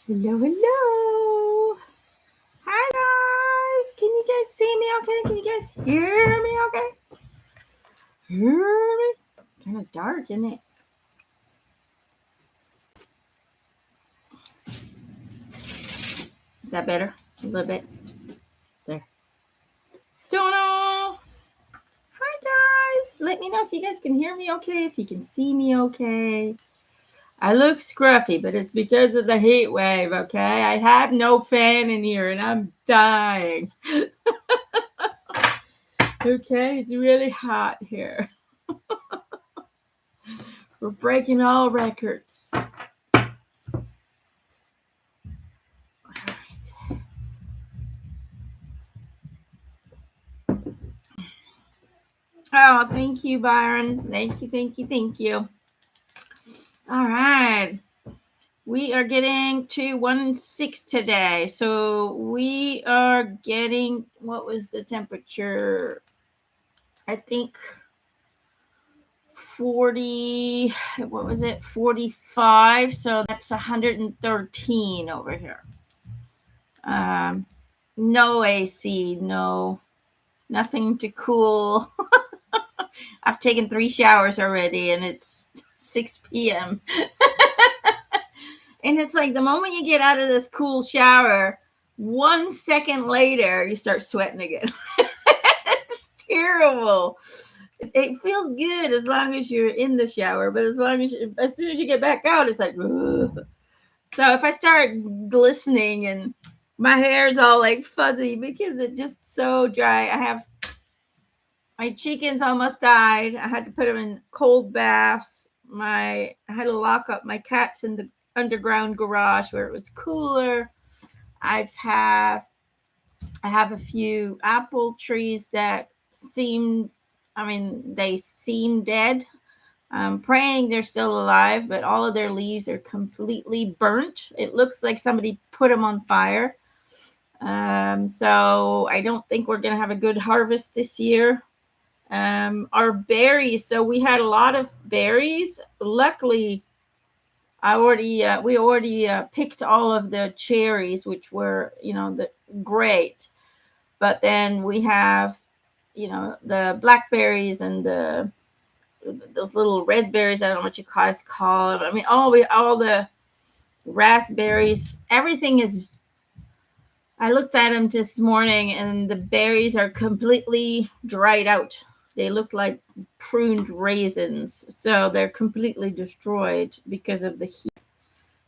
Hello, hello. Hi, guys. Can you guys see me okay? Can you guys hear me okay? Hear me? Kind of dark, isn't it? Is that better? A little bit. There. Don't know. Hi, guys. Let me know if you guys can hear me okay, if you can see me okay. I look scruffy, but it's because of the heat wave, okay? I have no fan in here and I'm dying. Okay, it's really hot here. We're breaking all records. All right. Oh, thank you, Byron. Thank you, thank you, thank you. All right. We are getting to 1-6 today. So we are getting, what was the temperature? I think 40, what was it? 45. So that's 113 over here. No AC, nothing to cool. I've taken 3 showers already and it's 6 p.m. And it's like the moment you get out of this cool shower, 1 second later, you start sweating again. It's terrible. It feels good as long as you're in the shower, but as soon as you get back out, it's like, ugh. So if I start glistening and my hair is all like fuzzy because it's just so dry, my chickens almost died. I had to put them in cold baths. I had to lock up my cats in the underground garage where it was cooler. I have a few apple trees that they seem dead. I'm praying they're still alive, but all of their leaves are completely burnt. It looks like somebody put them on fire. So I don't think we're going to have a good harvest this year. Our berries, so we had a lot of berries. Luckily, we already picked all of the cherries, which were great. But then we have the blackberries and those little red berries. I don't know what you guys call them. I mean, all the raspberries. Everything is. I looked at them this morning, and the berries are completely dried out. They look like pruned raisins, so they're completely destroyed because of the heat.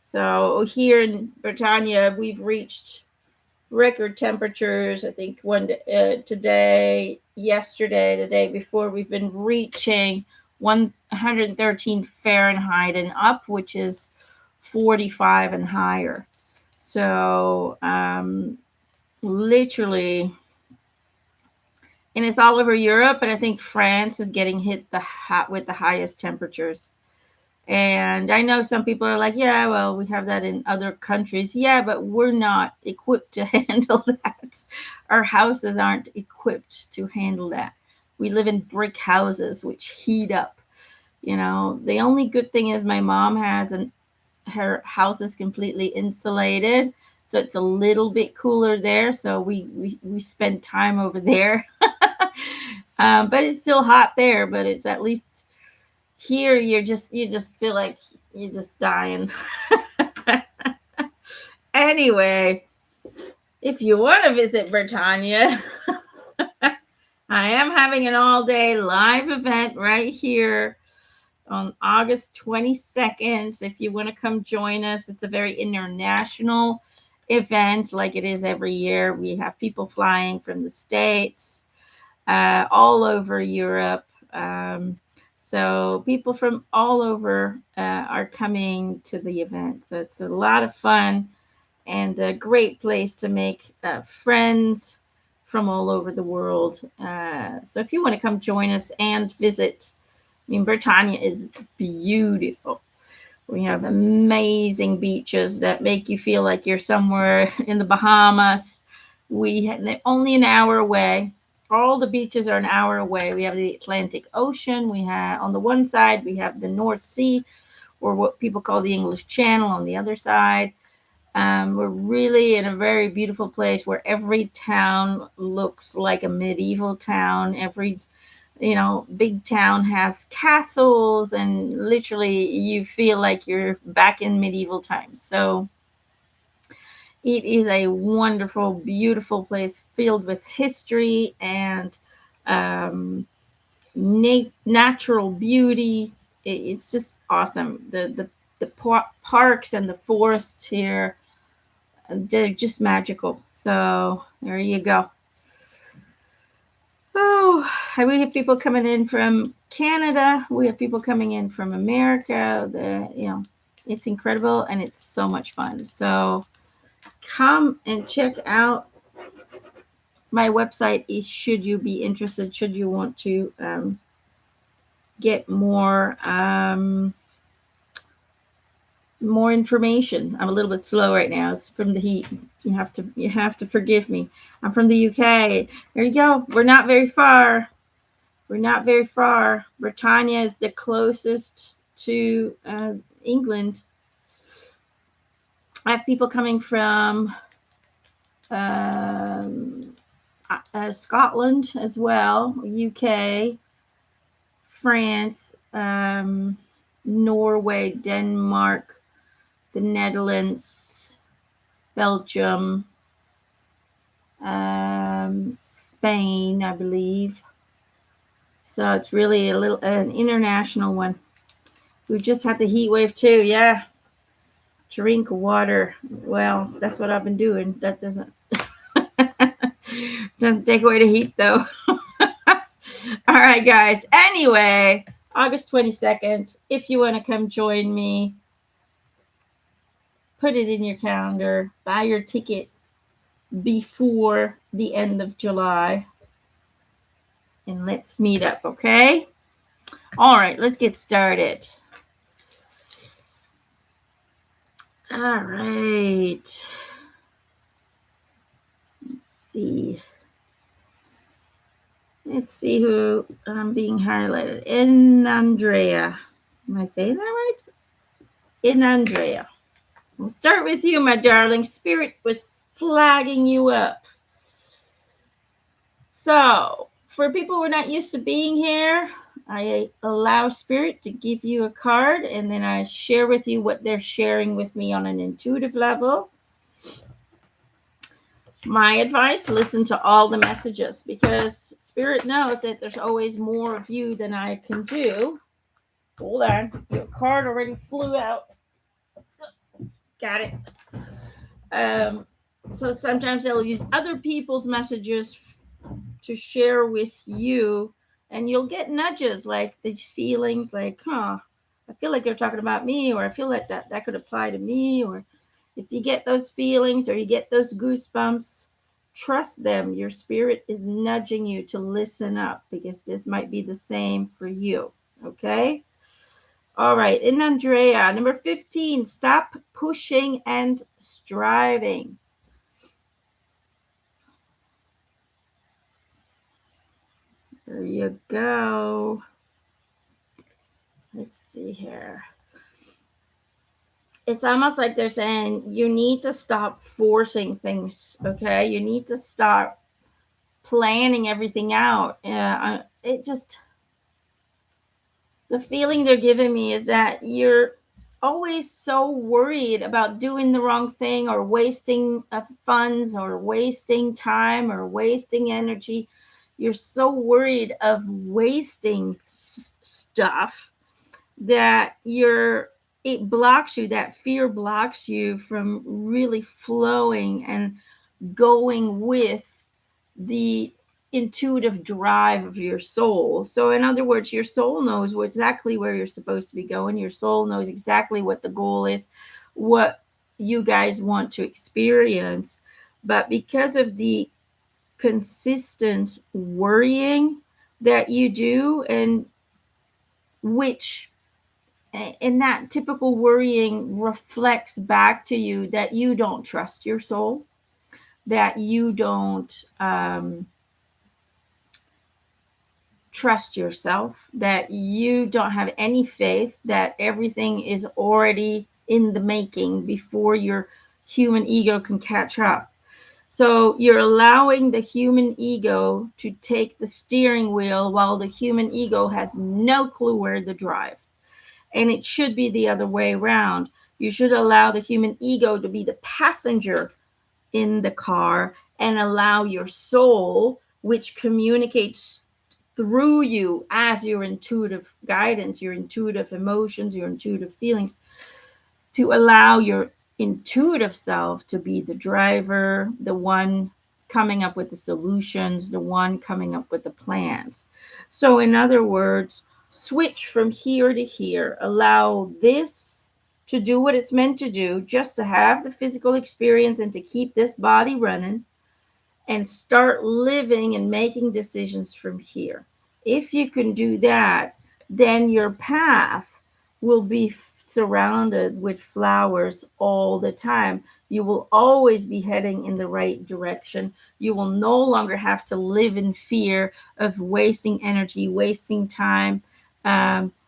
So here in Britannia, we've reached record temperatures. I think today, yesterday, the day before, we've been reaching 113 Fahrenheit and up, which is 45 and higher. So literally, and it's all over Europe, and I think France is getting hit with the highest temperatures. And I know some people are like, yeah, well, we have that in other countries. Yeah, but we're not equipped to handle that. Our houses aren't equipped to handle that. We live in brick houses, which heat up. The only good thing is my mom her house is completely insulated. So it's a little bit cooler there. So we spend time over there. But it's still hot there, but it's at least here you just feel like you're just dying. Anyway, if you want to visit Britannia, I am having an all-day live event right here on August 22nd. If you want to come join us, it's a very international event like it is every year. We have people flying from the States, all over Europe. So people from all over are coming to the event. So it's a lot of fun and a great place to make friends from all over the world. So if you want to come join us and visit, Britannia is beautiful. We have amazing beaches that make you feel like you're somewhere in the Bahamas. They're only an hour away. All the beaches are an hour away. We have the Atlantic Ocean. We have on the one side, we have the North Sea, or what people call the English Channel on the other side. We're really in a very beautiful place where every town looks like a medieval town. Every big town has castles, and literally you feel like you're back in medieval times. So it is a wonderful, beautiful place filled with history and um, natural beauty. It's just awesome. The parks and the forests here, they're just magical. So there you go. Oh, we have people coming in from Canada. We have people coming in from America. It's incredible and it's so much fun. So come and check out my website. Should you be interested, should you want to get more information. I'm a little bit slow right now. It's from the heat. You have to forgive me. I'm from the UK. There you go. We're not very far. Britannia is the closest to England. I have people coming from Scotland as well, UK, France, Norway, Denmark, the Netherlands, Belgium, Spain, I believe. So it's really an international one. We just had the heat wave too. Yeah. Drink water. Well, that's what I've been doing. That doesn't take away the heat though. All right, guys. Anyway, August 22nd, if you want to come join me, put it in your calendar, buy your ticket before the end of July, and let's meet up, okay? All right, let's get started. All right. Let's see who I'm being highlighted. Andrea. Am I saying that right? Andrea. We'll start with you, my darling. Spirit was flagging you up. So, for people who are not used to being here, I allow Spirit to give you a card, and then I share with you what they're sharing with me on an intuitive level. My advice, listen to all the messages, because Spirit knows that there's always more of you than I can do. Hold on. Your card already flew out. Got it. So sometimes they'll use other people's messages to share with you, and you'll get nudges like these feelings like, I feel like they're talking about me, or I feel like that could apply to me. Or if you get those feelings or you get those goosebumps, trust them. Your spirit is nudging you to listen up, because this might be the same for you. Okay? All right. And Andrea, number 15, stop pushing and striving. There you go. Let's see here. It's almost like they're saying you need to stop forcing things, okay? You need to start planning everything out. The feeling they're giving me is that you're always so worried about doing the wrong thing, or wasting funds, or wasting time, or wasting energy. You're so worried of wasting stuff that it blocks you. That fear blocks you from really flowing and going with the intuitive drive of your soul. So in other words, your soul knows exactly where you're supposed to be going. Your soul knows exactly what the goal is, what you guys want to experience. But because of the consistent worrying that you do, and that typical worrying reflects back to you that you don't trust your soul, that you don't trust yourself, that you don't have any faith, that everything is already in the making before you're human ego can catch up. So you're allowing the human ego to take the steering wheel while the human ego has no clue where to drive. And it should be the other way around. You should allow the human ego to be the passenger in the car and allow your soul, which communicates through you as your intuitive guidance, your intuitive emotions, your intuitive feelings, to allow your intuitive self to be the driver, the one coming up with the solutions, the one coming up with the plans. So, in other words, switch from here to here, allow this to do what it's meant to do, just to have the physical experience and to keep this body running, and start living and making decisions from here. If you can do that, then your path will be surrounded with flowers all the time. You will always be heading in the right direction. You will no longer have to live in fear of wasting energy, wasting time,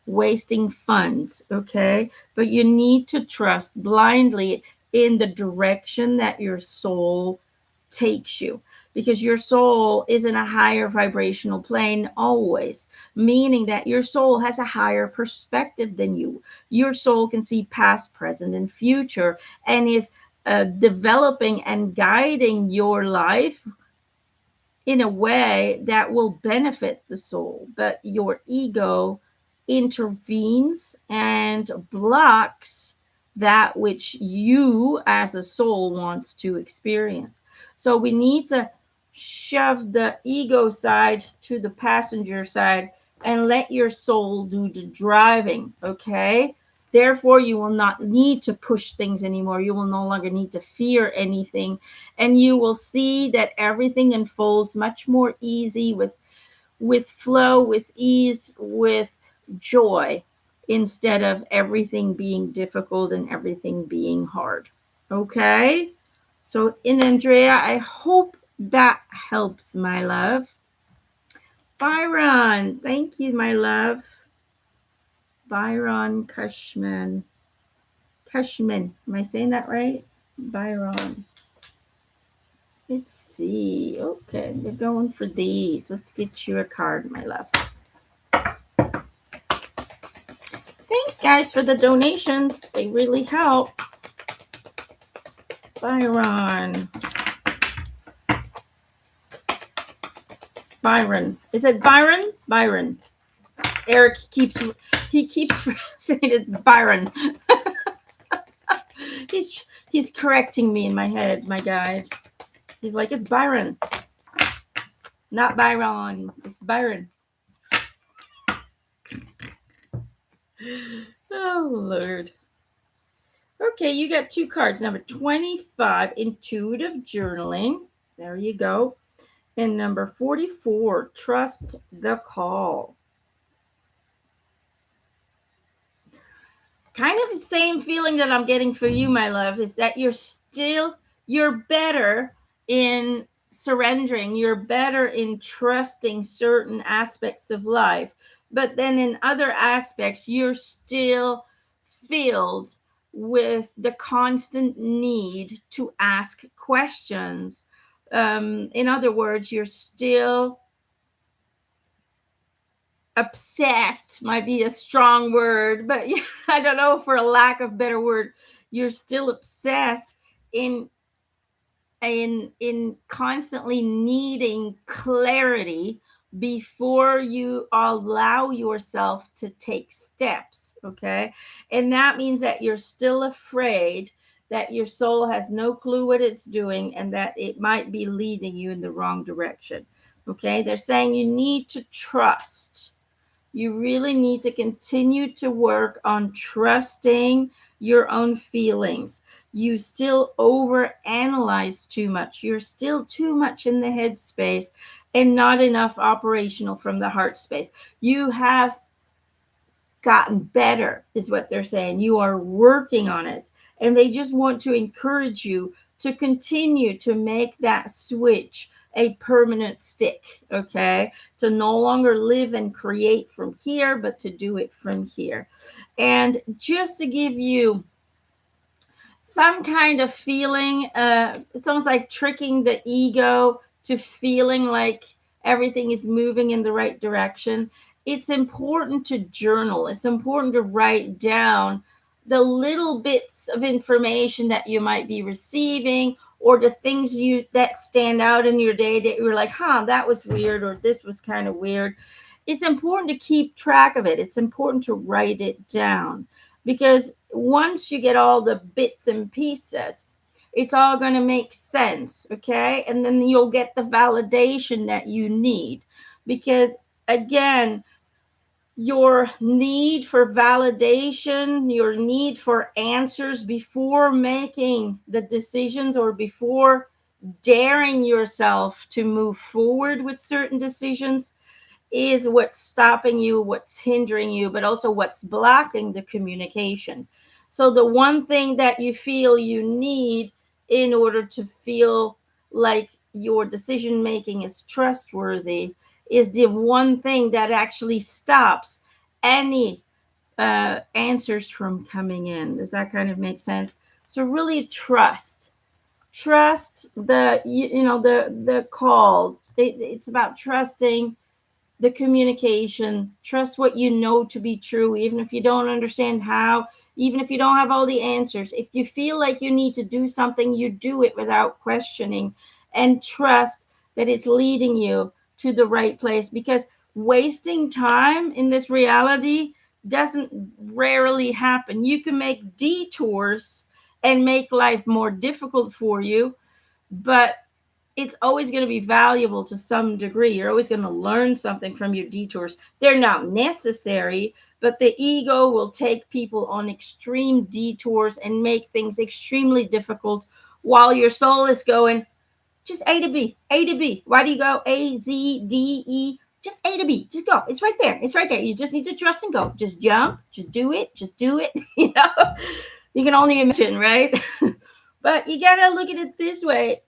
wasting funds. Okay. But you need to trust blindly in the direction that your soul takes you, because your soul is in a higher vibrational plane always, meaning that your soul has a higher perspective than you. Your soul can see past, present, and future, and is developing and guiding your life in a way that will benefit the soul. But your ego intervenes and blocks that which you as a soul wants to experience. So we need to shove the ego side to the passenger side and let your soul do the driving, okay? Therefore, you will not need to push things anymore. You will no longer need to fear anything. And you will see that everything unfolds much more easy, with flow, with ease, with joy, instead of everything being difficult and everything being hard. Okay? So, in Andrea, I hope that helps, my love. Byron, thank you, my love. Byron Cushman. Cushman. Am I saying that right? Byron. Let's see. Okay, we're going for these. Let's get you a card, my love. Thanks, guys, for the donations. They really help. Byron. Byron. Is it Byron? Byron. Eric keeps saying it's Byron. He's correcting me in my head, my guide. He's like, it's Byron. Not Byron. It's Byron. Oh, Lord. Okay, you got two cards. Number 25, Intuitive Journaling. There you go. And number 44, Trust the Call. Kind of the same feeling that I'm getting for you, my love, is that you're better in surrendering. You're better in trusting certain aspects of life. But then in other aspects, you're still filled with the constant need to ask questions. In other words, you're still obsessed, might be a strong word, but I don't know, for a lack of better word, you're still obsessed in constantly needing clarity before you allow yourself to take steps. Okay. And that means that you're still afraid that your soul has no clue what it's doing and that it might be leading you in the wrong direction. Okay. They're saying you need to trust. You really need to continue to work on trusting your own feelings. You still overanalyze too much. You're still too much in the head space and not enough operational from the heart space. You have gotten better, is what they're saying. You are working on it. And they just want to encourage you to continue to make that switch a permanent stick, okay? To no longer live and create from here, but to do it from here. And just to give you some kind of feeling. It's almost like tricking the ego to feeling like everything is moving in the right direction. It's important to journal. It's important to write down the little bits of information that you might be receiving, or the things you that stand out in your day that you're like, that was weird, or this was kind of weird. It's important to keep track of it. It's important to write it down, because once you get all the bits and pieces, it's all going to make sense. Okay. And then you'll get the validation that you need, because again, your need for validation, your need for answers before making the decisions, or before daring yourself to move forward with certain decisions, is what's stopping you, what's hindering you, but also what's blocking the communication. So, the one thing that you feel you need in order to feel like your decision making is trustworthy is the one thing that actually stops any answers from coming in. Does that kind of make sense? So, really trust the the call. It's about trusting the communication. Trust what you know to be true, even if you don't understand how, even if you don't have all the answers. If you feel like you need to do something, you do it without questioning, and trust that it's leading you to the right place, because wasting time in this reality doesn't rarely happen. You can make detours and make life more difficult for you, but it's always going to be valuable to some degree. You're always going to learn something from your detours. They're not necessary, but the ego will take people on extreme detours and make things extremely difficult, while your soul is going, just A to B, A to B. Why do you go A, Z, D, E? Just A to B. Just go. It's right there. It's right there. You just need to trust and go. Just jump. Just do it. Just do it. You can only imagine, right? But you got to look at it this way.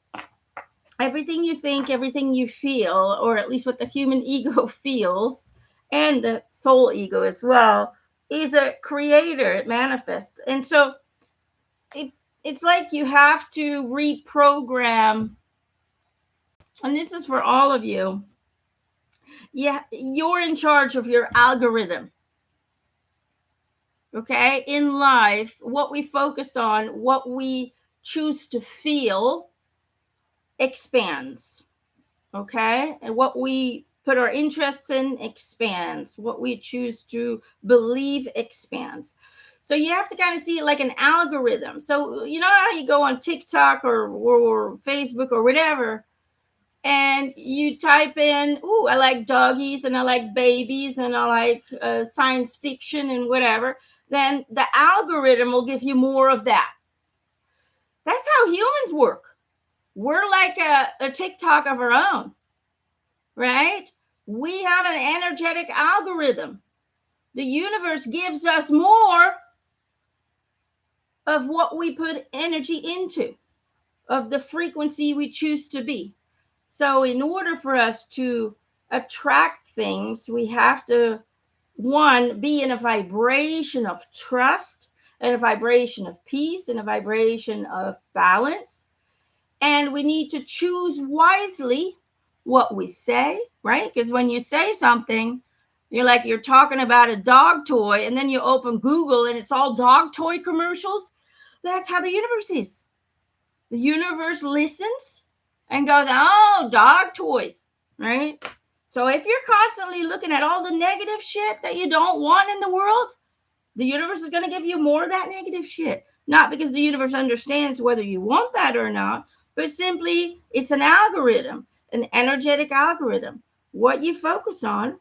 Everything you think, everything you feel, or at least what the human ego feels, and the soul ego as well, is a creator. It manifests. And so if it's like you have to reprogram, and this is for all of you. Yeah, you're in charge of your algorithm. Okay, in life, what we focus on, what we choose to feel, expands. Okay, and what we put our interests in expands. What we choose to believe expands. So you have to kind of see it like an algorithm. So you know how you go on TikTok or Facebook or whatever, and you type in, "Ooh, I like doggies, and I like babies, and I like science fiction and whatever," then the algorithm will give you more of that. That's how humans work. We're like a TikTok of our own, right? We have an energetic algorithm. The universe gives us more of what we put energy into, of the frequency we choose to be. So, in order for us to attract things, we have to, one, be in a vibration of trust, and a vibration of peace, and a vibration of balance. And we need to choose wisely what we say, right? Because when you say something, you're talking about a dog toy, and then you open Google and it's all dog toy commercials. That's how the universe is. The universe listens and goes, "Oh, dog toys," right? So if you're constantly looking at all the negative shit that you don't want in the world, the universe is going to give you more of that negative shit. Not because the universe understands whether you want that or not, but simply it's an algorithm, an energetic algorithm. What you focus on,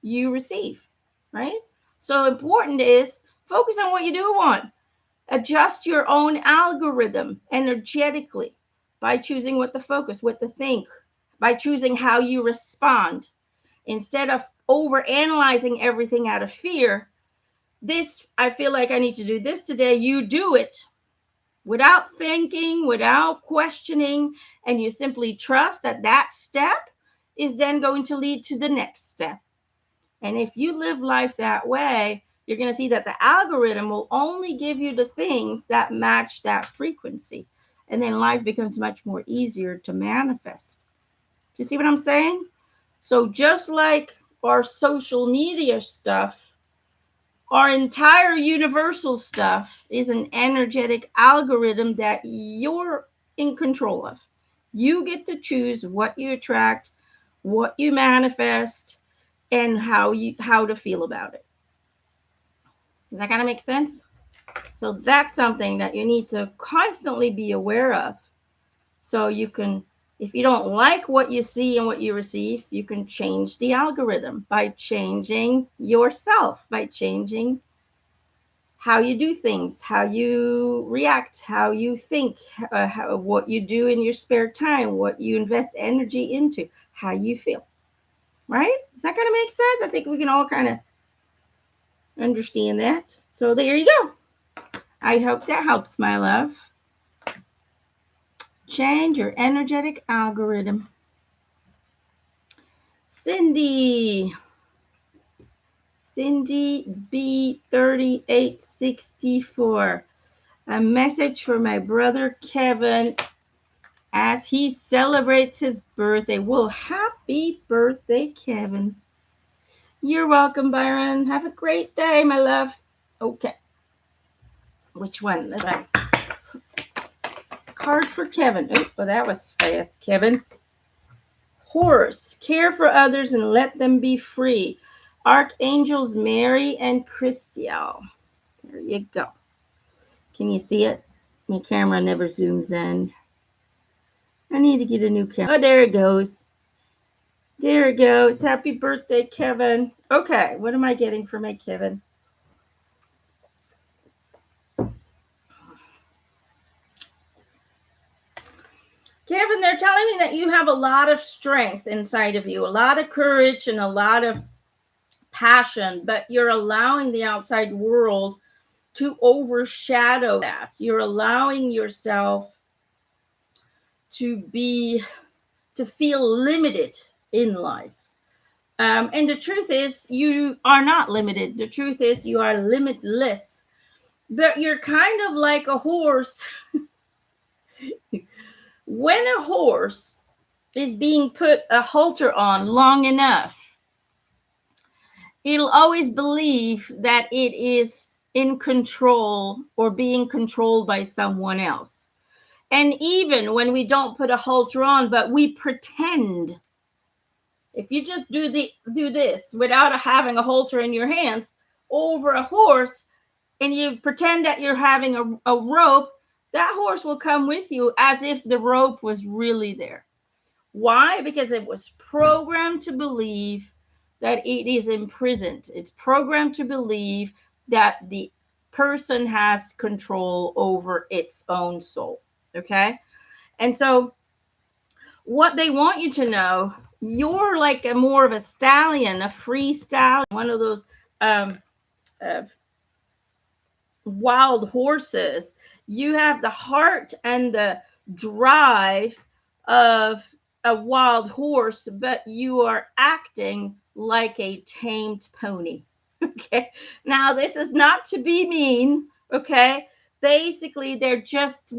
you receive, right? So important is focus on what you do want. Adjust your own algorithm energetically by choosing what to focus, what to think, by choosing how you respond. Instead of over analyzing everything out of fear, this, I feel like I need to do this today. You do it without thinking, without questioning, and you simply trust that that step is then going to lead to the next step. And if you live life that way, you're going to see that the algorithm will only give you the things that match that frequency. And then life becomes much more easier to manifest. Do you see what I'm saying? So just like our social media stuff, our entire universal stuff is an energetic algorithm that you're in control of. You get to choose what you attract, what you manifest, and how to feel about it. Does that kind of make sense? So that's something that you need to constantly be aware of. So you can, if you don't like what you see and what you receive, you can change the algorithm by changing yourself, by changing how you do things, how you react, how you think, what you do in your spare time, what you invest energy into, how you feel. Right? Does that kind of make sense? I think we can all kind of understand that. So there you go. I hope that helps, my love. Change your energetic algorithm. Cindy B3864. A message for my brother Kevin as he celebrates his birthday. Well, happy birthday, Kevin. You're welcome, Byron. Have a great day, my love. Okay. Which one? This one. Card for Kevin. Oh, well, that was fast, Kevin. Horse. Care for others and let them be free. Archangels Mary and Christiel. There you go. Can you see it? My camera never zooms in. I need to get a new camera. Oh, there it goes. There it goes. Happy birthday, Kevin. Okay, what am I getting for my Kevin? Kevin, they're telling me that you have a lot of strength inside of you, a lot of courage and a lot of passion, but you're allowing the outside world to overshadow that. You're allowing yourself to feel limited in life. And the truth is, you are not limited. The truth is, you are limitless. But you're kind of like a horse. When a horse is being put a halter on long enough, it'll always believe that it is in control or being controlled by someone else. And even when we don't put a halter on, but we pretend, if you just do this without having a halter in your hands over a horse, and you pretend that you're having a rope, that horse will come with you as if the rope was really there. Why? Because it was programmed to believe that it is imprisoned. It's programmed to believe that the person has control over its own soul. Okay? And so what they want you to know, you're like more of a stallion, a free stallion, one of those wild horses. You have the heart and the drive of a wild horse, but you are acting like a tamed pony. Okay. Now, this is not to be mean. Okay. Basically, they just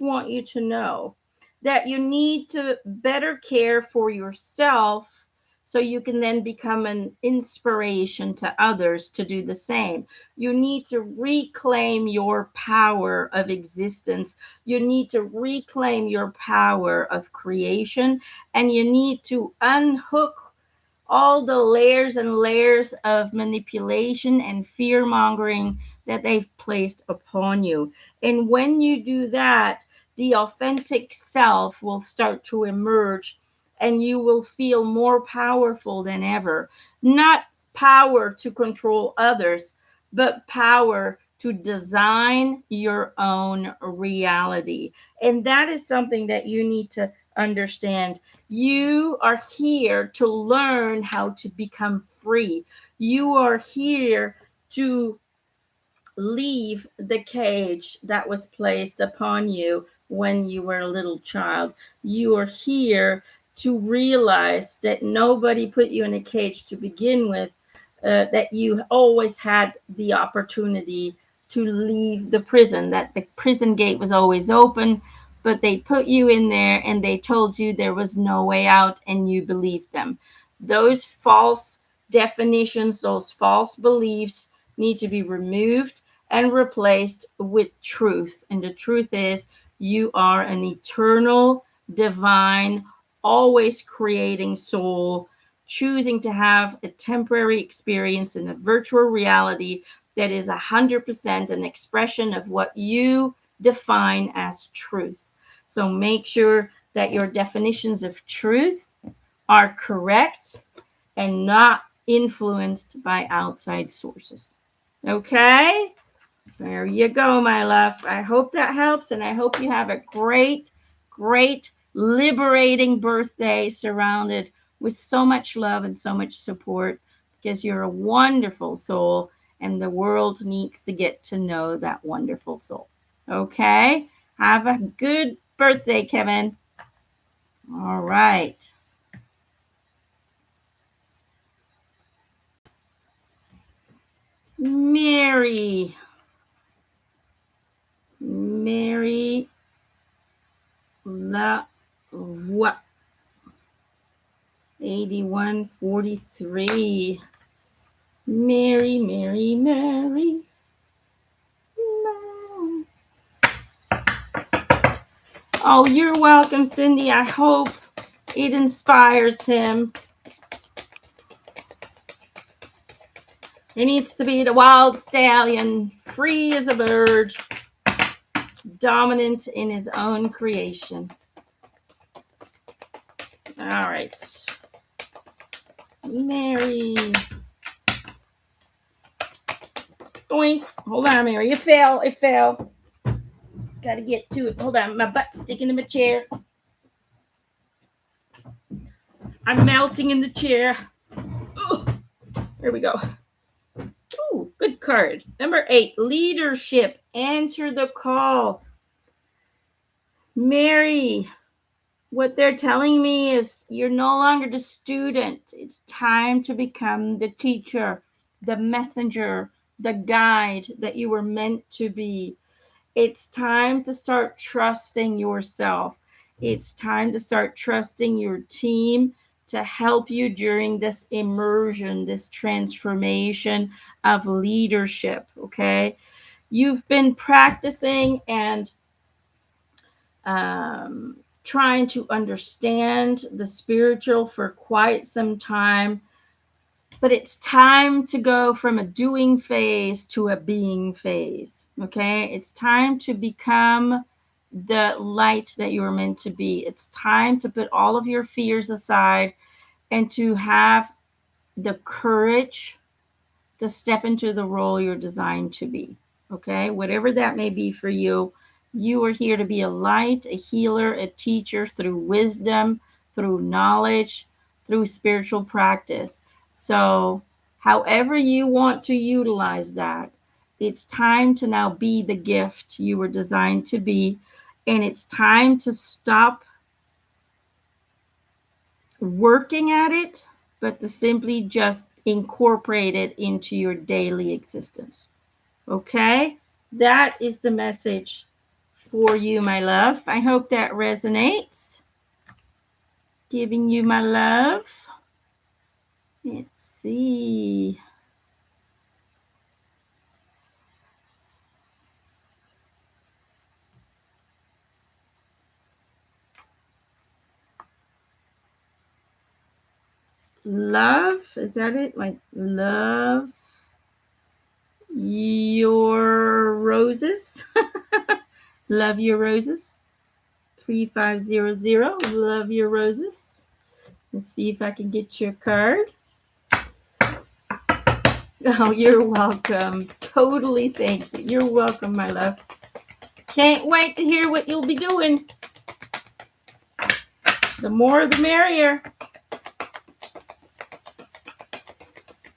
want you to know that you need to better care for yourself so you can then become an inspiration to others to do the same. You need to reclaim your power of existence. You need to reclaim your power of creation, and you need to unhook all the layers and layers of manipulation and fear mongering that they've placed upon you. And when you do that, the authentic self will start to emerge, and you will feel more powerful than ever. Not power to control others, but power to design your own reality. And that is something that you need to understand. You are here to learn how to become free. You are here to leave the cage that was placed upon you when you were a little child. You are here to realize that nobody put you in a cage to begin with, that you always had the opportunity to leave the prison, that the prison gate was always open, but they put you in there and they told you there was no way out, and you believed them. Those false definitions, those false beliefs need to be removed and replaced with truth. And the truth is, you are an eternal, divine, always creating soul, choosing to have a temporary experience in a virtual reality that is 100% an expression of what you define as truth. So make sure that your definitions of truth are correct and not influenced by outside sources. Okay? There you go, my love. I hope that helps, and I hope you have a great, great, liberating birthday surrounded with so much love and so much support, because you're a wonderful soul, and the world needs to get to know that wonderful soul. Okay? Have a good birthday, Kevin. All right. Mary La what 8143. Mary. Oh, you're welcome, Cindy. I hope it inspires him. He needs to be the wild stallion, free as a bird, dominant in his own creation. All right. Mary. Oink. Hold on, Mary. It fell. Gotta get to it. Hold on. My butt's sticking in my chair. I'm melting in the chair. Ooh. There we go. Ooh, good card. Number 8, leadership. Answer the call. Mary, what they're telling me is you're no longer the student. It's time to become the teacher, the messenger, the guide that you were meant to be. It's time to start trusting yourself. It's time to start trusting your team to help you during this immersion, this transformation of leadership. Okay. You've been practicing and trying to understand the spiritual for quite some time, but it's time to go from a doing phase to a being phase. Okay. It's time to become the light that you were meant to be. It's time to put all of your fears aside and to have the courage to step into the role you're designed to be. Okay. Whatever that may be for you, you are here to be a light, a healer, a teacher through wisdom, through knowledge, through spiritual practice. So, however you want to utilize that, it's time to now be the gift you were designed to be. And it's time to stop working at it, but to simply just incorporate it into your daily existence. Okay? That is the message for you, my love. I hope that resonates. Giving you my love. Let's see. Love, is that it? Like, love your roses. Love your roses. 3500. Love your roses. Let's see if I can get your card. Oh, you're welcome. Totally, thank you. You're welcome, my love. Can't wait to hear what you'll be doing. The more, the merrier.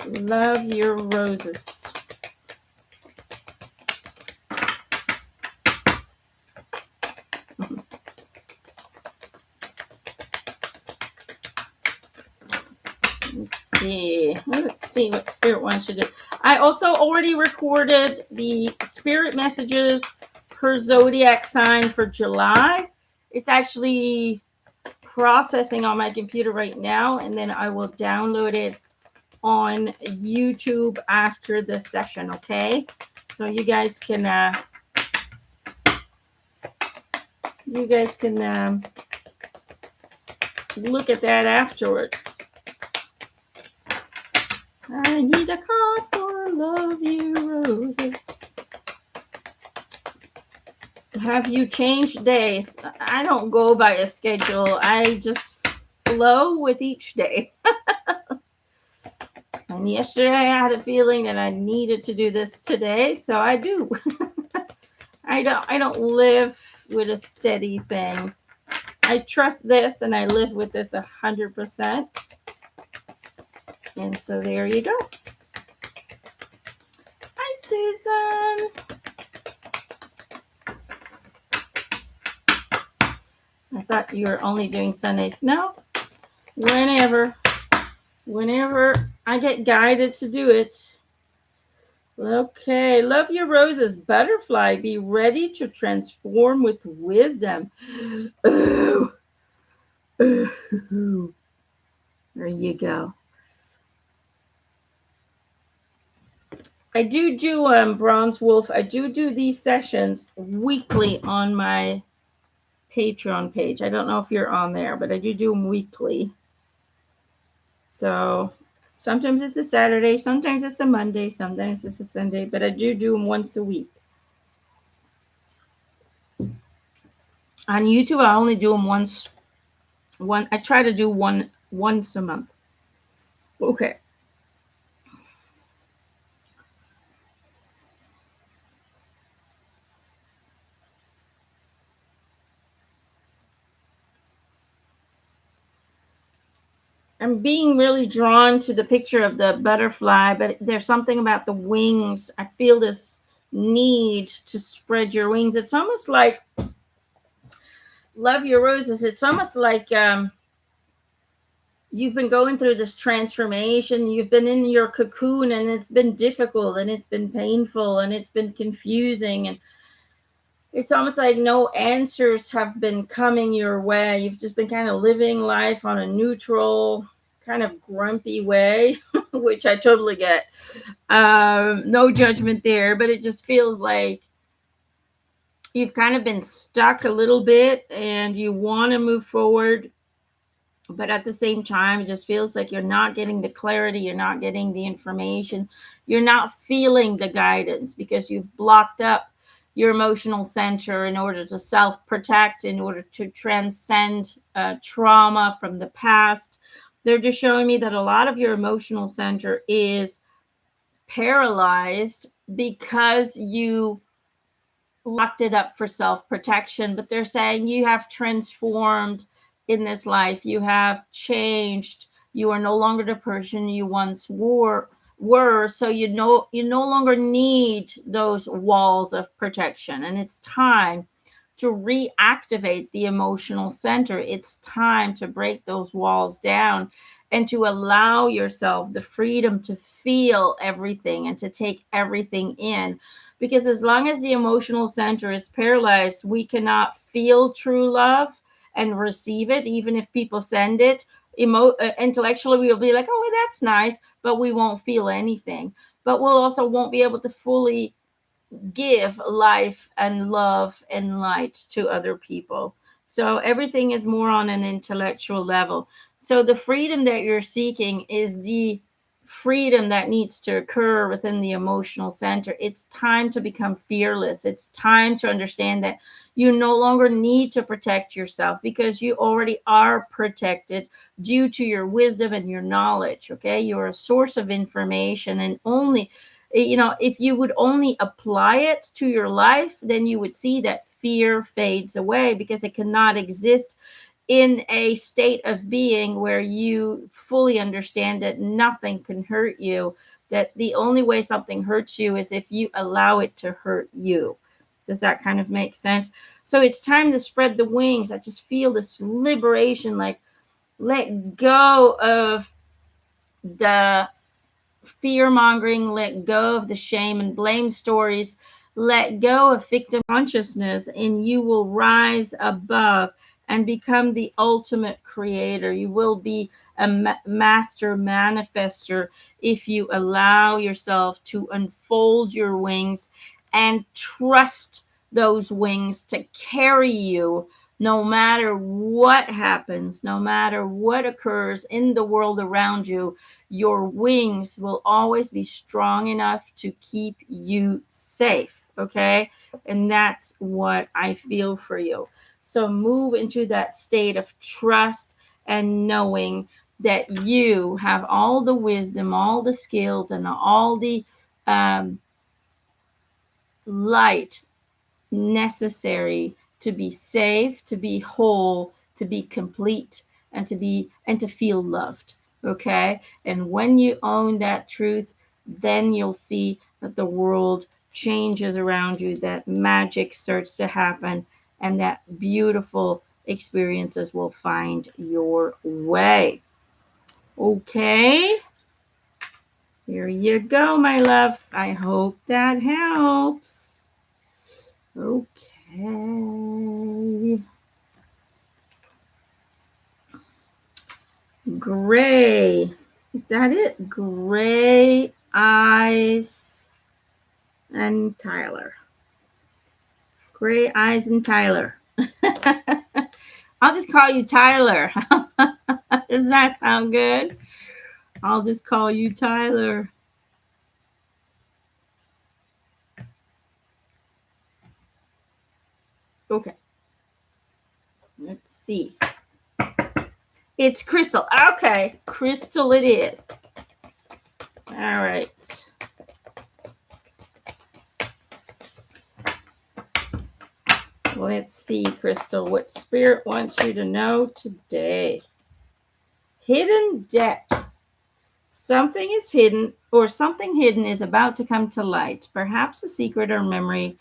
Love your roses. Let's see what Spirit wants to do. I also already recorded the Spirit messages per zodiac sign for July. It's actually processing on my computer right now, and then I will download it on YouTube after the session, okay? So you guys can look at that afterwards. I need a card for Love You Roses. Have you changed days? I don't go by a schedule. I just flow with each day. And yesterday I had a feeling that I needed to do this today, so I do. I don't live with a steady thing. I trust this and I live with this 100%. And so there you go. Hi, Susan. I thought you were only doing Sundays. No, whenever I get guided to do it. Okay, Love Your Roses, Butterfly, be ready to transform with wisdom. Ooh. Ooh. There you go. I do Bronze Wolf. I do these sessions weekly on my Patreon page. I don't know if you're on there, but I do them weekly. So sometimes it's a Saturday, sometimes it's a Monday, sometimes it's a Sunday, but I do them once a week. On YouTube, I only do them once. I try to do one once a month. Okay. I'm being really drawn to the picture of the butterfly, but there's something about the wings. I feel this need to spread your wings. It's almost like Love Your Roses. It's almost like you've been going through this transformation. You've been in your cocoon and it's been difficult and it's been painful and it's been confusing. And it's almost like no answers have been coming your way. You've just been kind of living life on a neutral, kind of grumpy way, which I totally get. No judgment there, but it just feels like you've kind of been stuck a little bit and you want to move forward, but at the same time, it just feels like you're not getting the clarity, you're not getting the information, you're not feeling the guidance because you've blocked up your emotional center in order to self-protect, in order to transcend trauma from the past. They're just showing me that a lot of your emotional center is paralyzed because you locked it up for self-protection. But they're saying you have transformed in this life. You have changed. You are no longer the person you once were. So you no longer need those walls of protection, and it's time to reactivate the emotional center. It's time to break those walls down and to allow yourself the freedom to feel everything and to take everything in. Because as long as the emotional center is paralyzed, we cannot feel true love and receive it, even if people send it. Intellectually, we'll be like, oh, that's nice, but we won't feel anything. But we'll also won't be able to fully give life and love and light to other people. So everything is more on an intellectual level. So the freedom that you're seeking is the freedom that needs to occur within the emotional center. It's time to become fearless. It's time to understand that you no longer need to protect yourself because you already are protected due to your wisdom and your knowledge. Okay, you're a source of information, and only, if you would only apply it to your life, then you would see that fear fades away because it cannot exist in a state of being where you fully understand that nothing can hurt you, that the only way something hurts you is if you allow it to hurt you. Does that kind of make sense? So it's time to spread the wings. I just feel this liberation, like let go of the fear mongering, let go of the shame and blame stories, let go of victim consciousness, and you will rise above and become the ultimate creator. You will be a master manifester if you allow yourself to unfold your wings and trust those wings to carry you no matter what happens, no matter what occurs in the world around you. Your wings will always be strong enough to keep you safe. Okay. And that's what I feel for you. So move into that state of trust and knowing that you have all the wisdom, all the skills, and all the light necessary to be safe, to be whole, to be complete, and to feel loved. Okay? And when you own that truth, then you'll see that the world changes around you, that magic starts to happen, and that beautiful experiences will find your way. Okay? Here you go, my love. I hope that helps. Okay. Gray. Is that it? Gray Eyes and Tyler. Gray Eyes and Tyler. I'll just call you Tyler. Does that sound good? I'll just call you Tyler. Okay. Let's see. It's Crystal. Okay. Crystal it is. All right. Let's see, Crystal, what Spirit wants you to know today. Hidden depths. Something is hidden, or something hidden is about to come to light, perhaps a secret or memory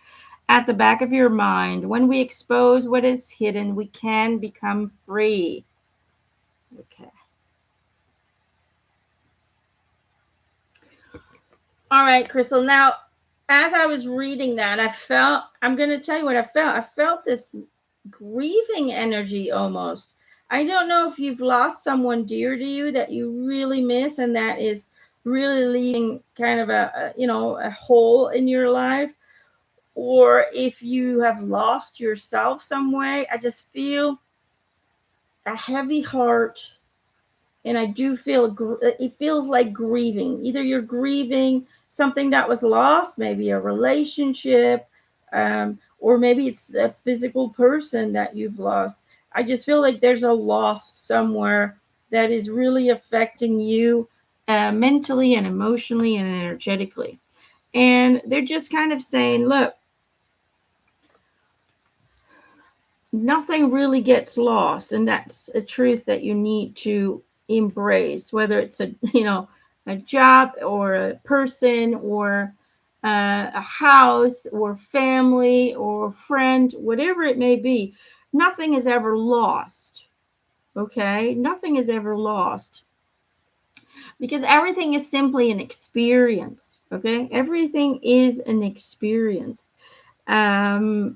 at the back of your mind. When we expose what is hidden, we can become free. Okay. All right, Crystal. Now, as I was reading that, I'm going to tell you what I felt. I felt this grieving energy almost. I don't know if you've lost someone dear to you that you really miss, and that is really leaving kind of a hole in your life, or if you have lost yourself some way. I just feel a heavy heart, and I do feel it feels like grieving. Either you're grieving something that was lost, maybe a relationship, or maybe it's a physical person that you've lost. I just feel like there's a loss somewhere that is really affecting you mentally and emotionally and energetically. And they're just kind of saying, look, nothing really gets lost, and that's a truth that you need to embrace, whether it's a job or a person or a house or family or friend, whatever it may be. Nothing is ever lost. Okay, nothing is ever lost, because everything is simply an experience. Okay, everything is an experience. The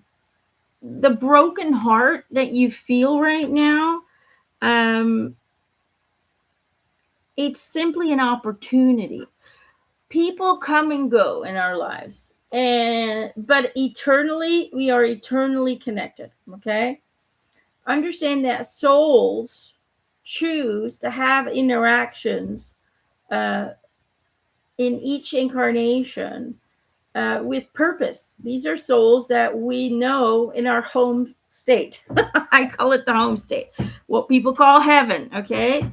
broken heart that you feel right now, it's simply an opportunity. People come and go in our lives, but eternally, we are eternally connected. Okay, understand that souls choose to have interactions in each incarnation with purpose. These are souls that we know in our home state. I call it the home state, what people call heaven. Okay.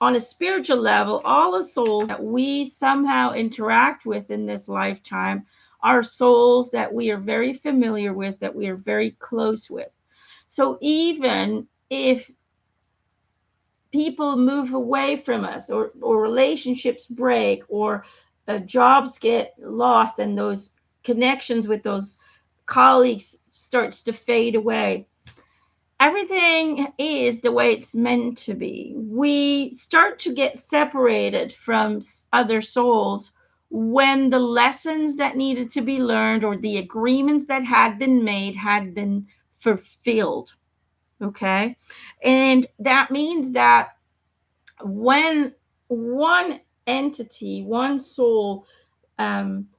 On a spiritual level, all the souls that we somehow interact with in this lifetime are souls that we are very familiar with, that we are very close with. So even if people move away from us, or relationships break, or jobs get lost, and those connections with those colleagues starts to fade away, everything is the way it's meant to be. We start to get separated from other souls when the lessons that needed to be learned or the agreements that had been made had been fulfilled. Okay. And that means that when one entity, one soul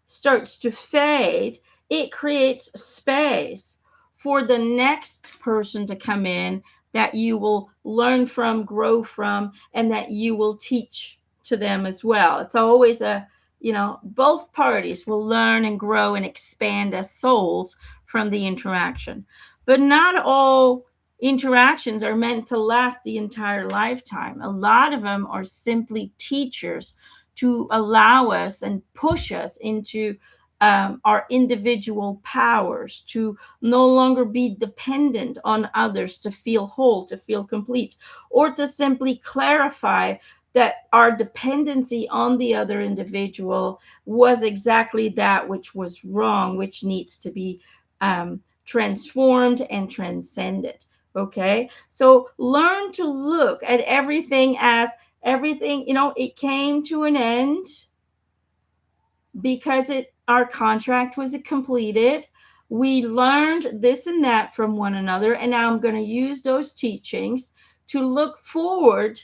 starts to fade, it creates space for the next person to come in that you will learn from, grow from, and that you will teach to them as well. It's always both parties will learn and grow and expand as souls from the interaction. But not all interactions are meant to last the entire lifetime. A lot of them are simply teachers to allow us and push us into our individual powers, to no longer be dependent on others to feel whole, to feel complete, or to simply clarify that our dependency on the other individual was exactly that which was wrong, which needs to be transformed and transcended. Okay, so learn to look at everything as everything, it came to an end because our contract was completed. We learned this and that from one another, and now I'm going to use those teachings to look forward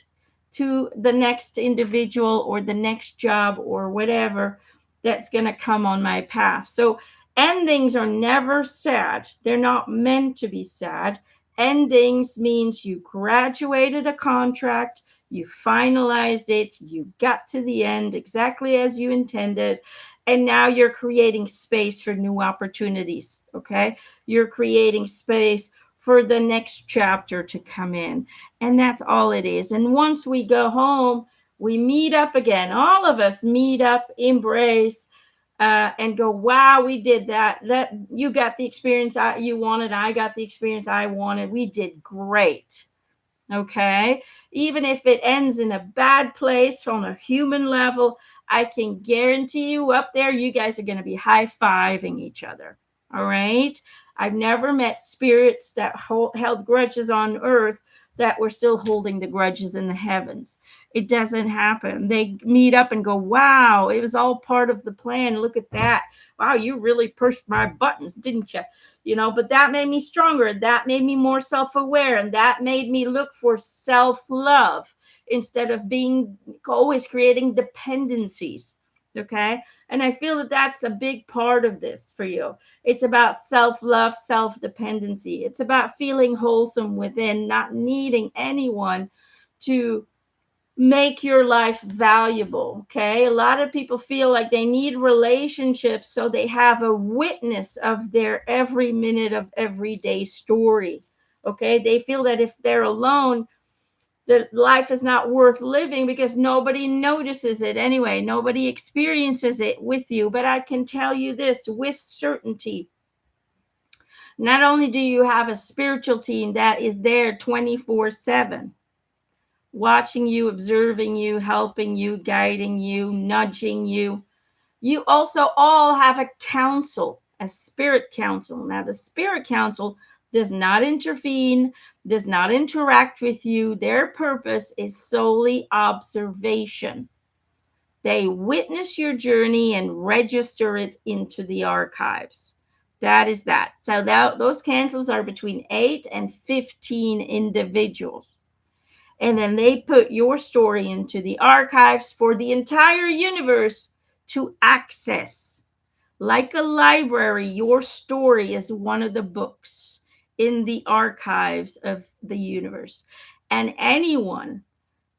to the next individual or the next job or whatever that's going to come on my path. So endings are never sad. They're not meant to be sad. Endings means you graduated a contract, you finalized it, you got to the end exactly as you intended, and now you're creating space for new opportunities. Okay, you're creating space for the next chapter to come in, and that's all it is. And once we go home, we meet up again. All of us meet up, embrace, and go, wow, we did that. That you got the experience you wanted. I got the experience I wanted. We did great. Okay. Even if it ends in a bad place on a human level, I can guarantee you up there, you guys are going to be high fiving each other. All right. I've never met spirits that held grudges on earth that were still holding the grudges in the heavens. It doesn't happen. They meet up and go, wow, it was all part of the plan. Look at that. Wow, you really pushed my buttons, didn't you? But that made me stronger. That made me more self-aware, and that made me look for self-love instead of being always creating dependencies. Okay. And I feel that that's a big part of this for you. It's about self-love, self-dependency. It's about feeling wholesome within, not needing anyone to make your life valuable. Okay. A lot of people feel like they need relationships so they have a witness of their every minute of everyday story. Okay. They feel that if they're alone, that life is not worth living because nobody notices it anyway. Nobody experiences it with you. But I can tell you this with certainty. Not only do you have a spiritual team that is there 24/7, watching you, observing you, helping you, guiding you, nudging you, you also all have a council, a spirit council. Now, the spirit council does not intervene, does not interact with you. Their purpose is solely observation. They witness your journey and register it into the archives. That is that. So those councils are between 8 and 15 individuals. And then they put your story into the archives for the entire universe to access. Like a library, your story is one of the books in the archives of the universe. And anyone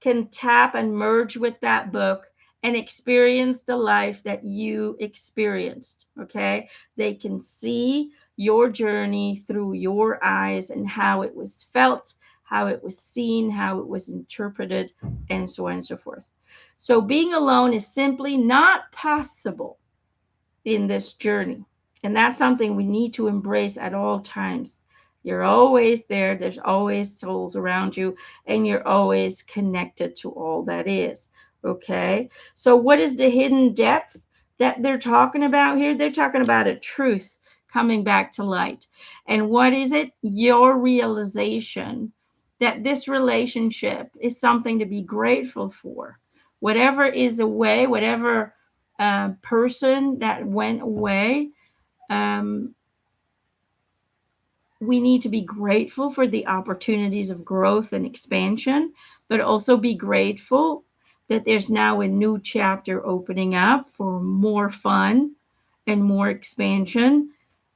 can tap and merge with that book and experience the life that you experienced. Okay. They can see your journey through your eyes and how it was felt, how it was seen, how it was interpreted, and so on and so forth. So being alone is simply not possible in this journey. And that's something we need to embrace at all times. You're always there. There's always souls around you, and you're always connected to all that is. Okay. So, what is the hidden depth that they're talking about here? They're talking about a truth coming back to light. And what is it? Your realization that this relationship is something to be grateful for. Whatever is away, whatever person that went away, we need to be grateful for the opportunities of growth and expansion, but also be grateful that there's now a new chapter opening up for more fun and more expansion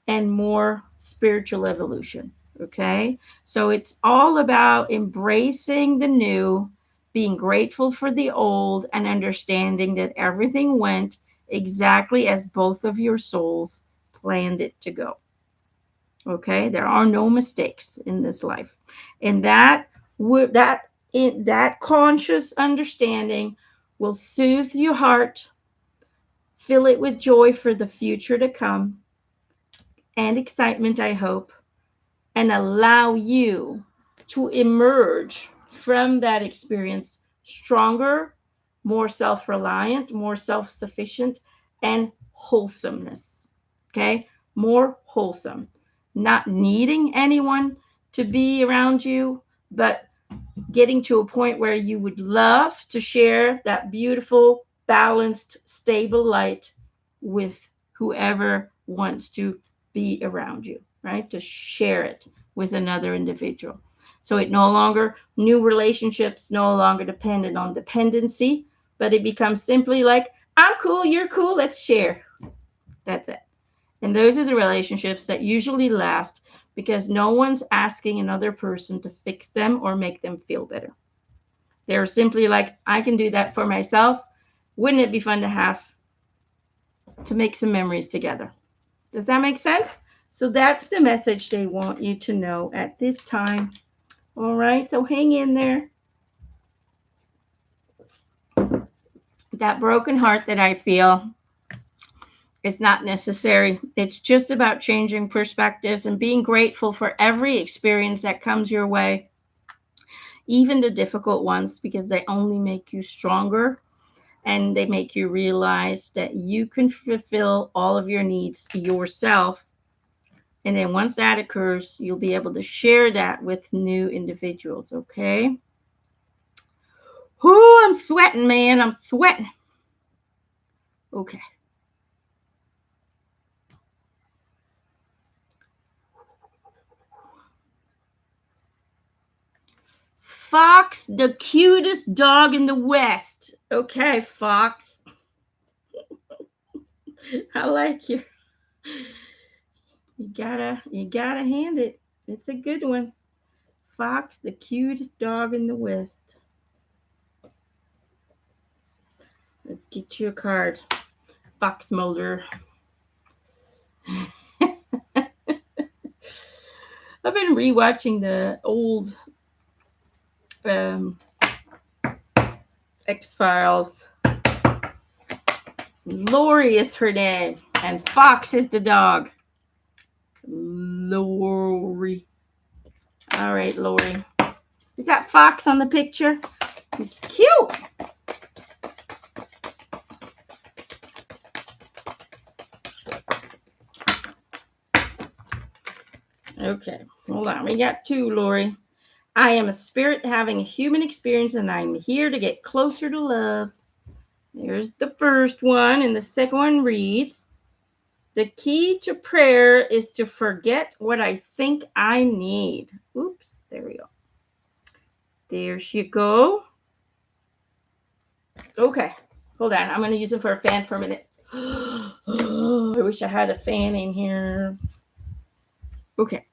and more spiritual evolution. Okay. So it's all about embracing the new, being grateful for the old, and understanding that everything went exactly as both of your souls planned it to go. Okay, there are no mistakes in this life, and that conscious understanding will soothe your heart, fill it with joy for the future to come, and excitement, I hope, and allow you to emerge from that experience stronger, more self-reliant, more self-sufficient, and wholesomeness. Okay, more wholesome, not needing anyone to be around you, but getting to a point where you would love to share that beautiful, balanced, stable light with whoever wants to be around you, right? To share it with another individual. So it no longer, new relationships no longer dependent on dependency, but it becomes simply like, I'm cool, you're cool, let's share. That's it. And those are the relationships that usually last because no one's asking another person to fix them or make them feel better. They're simply like, I can do that for myself. Wouldn't it be fun to make some memories together? Does that make sense? So that's the message they want you to know at this time. All right, so hang in there. That broken heart that I feel is not necessary. It's just about changing perspectives and being grateful for every experience that comes your way, even the difficult ones, because they only make you stronger and they make you realize that you can fulfill all of your needs yourself. And then once that occurs, you'll be able to share that with new individuals, okay? Whoo, I'm sweating, man. I'm sweating. Okay. Fox, the cutest dog in the West. Okay, Fox. I like you. You gotta hand it. It's a good one. Fox, the cutest dog in the West. Let's get you a card. Fox Mulder. I've been rewatching the old X-Files. Lori is her name, and Fox is the dog. Lori. All right, Lori. Is that Fox on the picture? It's cute. Okay, hold on. We got two, Lori. I am a spirit having a human experience, and I'm here to get closer to love. There's the first one, and the second one reads, the key to prayer is to forget what I think I need. Oops, there we go. There she go. Okay, hold on. I'm going to use it for a fan for a minute. Oh, I wish I had a fan in here. Okay.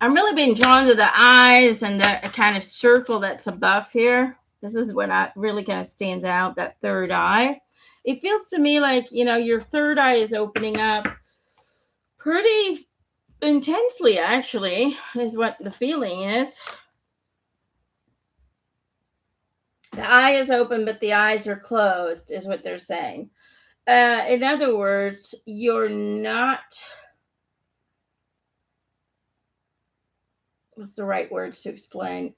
I'm really being drawn to the eyes and that kind of circle that's above here. This is what really kind of stands out, that third eye. It feels to me like, your third eye is opening up pretty intensely, actually, is what the feeling is. The eye is open, but the eyes are closed, is what they're saying. In other words, you're not... What's the right words to explain?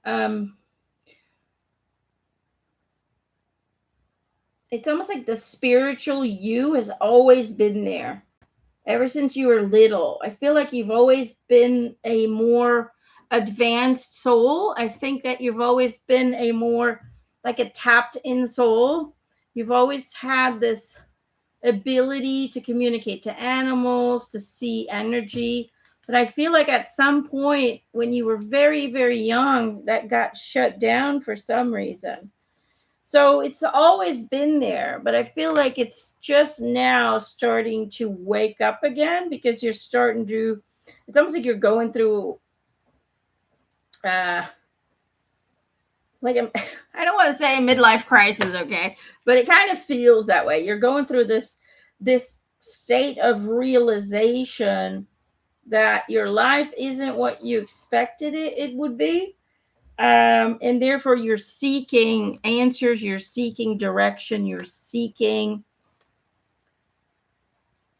it's almost like the spiritual you has always been there ever since you were little. I feel like you've always been a more advanced soul. I think that you've always been a more like a tapped in soul. You've always had this ability to communicate to animals, to see energy. But I feel like at some point when you were very, very young, that got shut down for some reason. So it's always been there, but I feel like it's just now starting to wake up again because you're starting to, it's almost like you're going through, uh, like a, I don't want to say midlife crisis, okay, but it kind of feels that way. You're going through this state of realization that your life isn't what you expected it would be, and therefore you're seeking answers, you're seeking direction, you're seeking,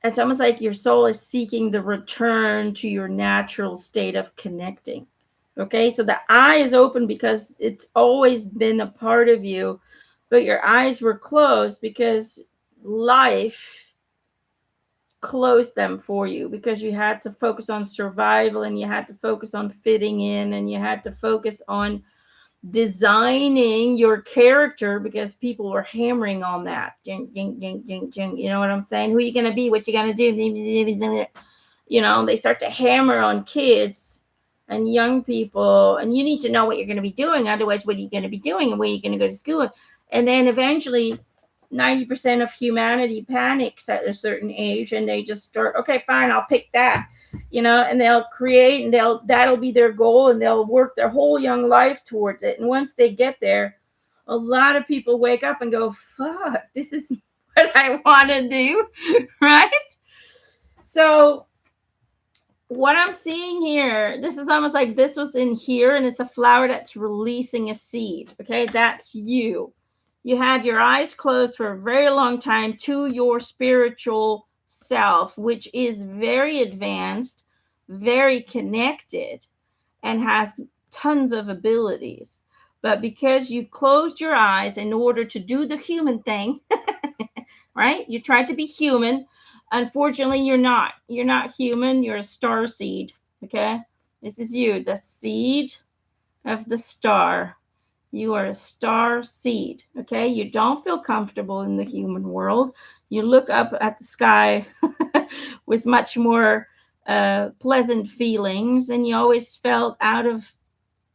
it's almost like your soul is seeking the return to your natural state of connecting. Okay, so the eye is open because it's always been a part of you, but your eyes were closed because life closed them for you, because you had to focus on survival, and you had to focus on fitting in, and you had to focus on designing your character because people were hammering on that. Jing, jing, jing, jing, jing. You know what I'm saying? Who are you going to be? What you going to do? You know, they start to hammer on kids and young people, and you need to know what you're going to be doing. Otherwise, what are you going to be doing, and where are you going to go to school? And then eventually 90% of humanity panics at a certain age, and they just start, okay, fine, I'll pick that, you know, and they'll create, and that'll be their goal, and they'll work their whole young life towards it. And once they get there, a lot of people wake up and go, fuck, this is what I want to do. Right? So what I'm seeing here, this is almost like this was in here, and it's a flower that's releasing a seed. Okay, that's you. You had your eyes closed for a very long time to your spiritual self, which is very advanced, very connected, and has tons of abilities. But because you closed your eyes in order to do the human thing, right? You tried to be human. Unfortunately, you're not. You're not human. You're a star seed. Okay? This is you, the seed of the star. You are a star seed. Okay? You don't feel comfortable in the human world. You look up at the sky with much more pleasant feelings, and you always felt out of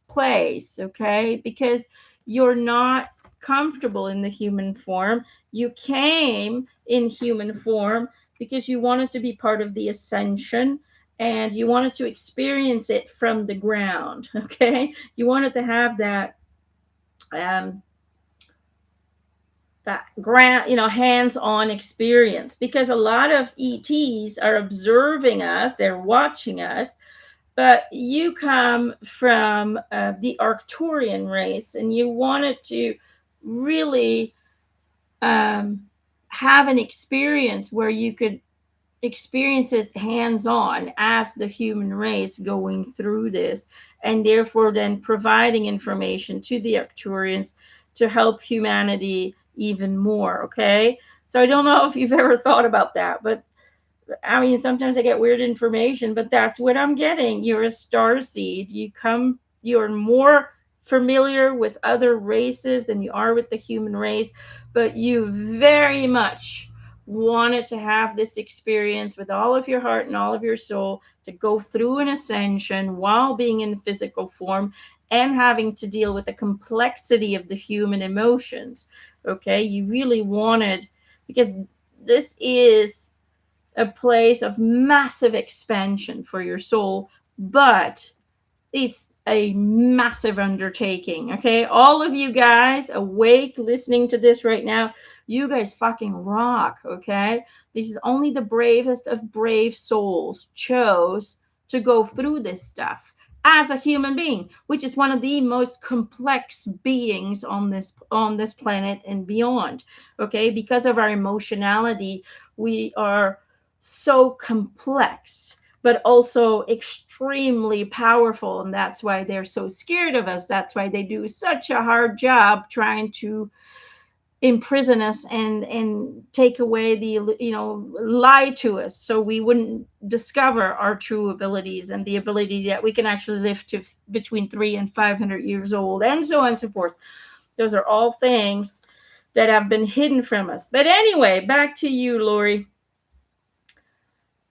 place. Okay? Because you're not comfortable in the human form. You came in human form because you wanted to be part of the ascension, and you wanted to experience it from the ground. Okay, you wanted to have um that ground, you know, hands-on experience, because a lot of ETs are observing us, they're watching us. But you come from the Arcturian race, and you wanted to really have an experience where you could experience it hands on as the human race going through this, and therefore then providing information to the Arcturians to help humanity even more. Okay. So I don't know if you've ever thought about that, but I mean, sometimes I get weird information, but that's what I'm getting. You're a star seed. You're more familiar with other races than you are with the human race, but you very much wanted to have this experience with all of your heart and all of your soul, to go through an ascension while being in physical form and having to deal with the complexity of the human emotions. Okay. You really wanted, because this is a place of massive expansion for your soul, but it's a massive undertaking. Okay, all of you guys awake listening to this right now, you guys fucking rock. Okay, this is only the bravest of brave souls chose to go through this stuff as a human being, which is one of the most complex beings on this planet and beyond. Okay, because of our emotionality, we are so complex, but also extremely powerful. And that's why they're so scared of us. That's why they do such a hard job trying to imprison us and take away the, lie to us, so we wouldn't discover our true abilities and the ability that we can actually live to between 3 and 500 years old, and so on and so forth. Those are all things that have been hidden from us. But anyway, back to you, Lori.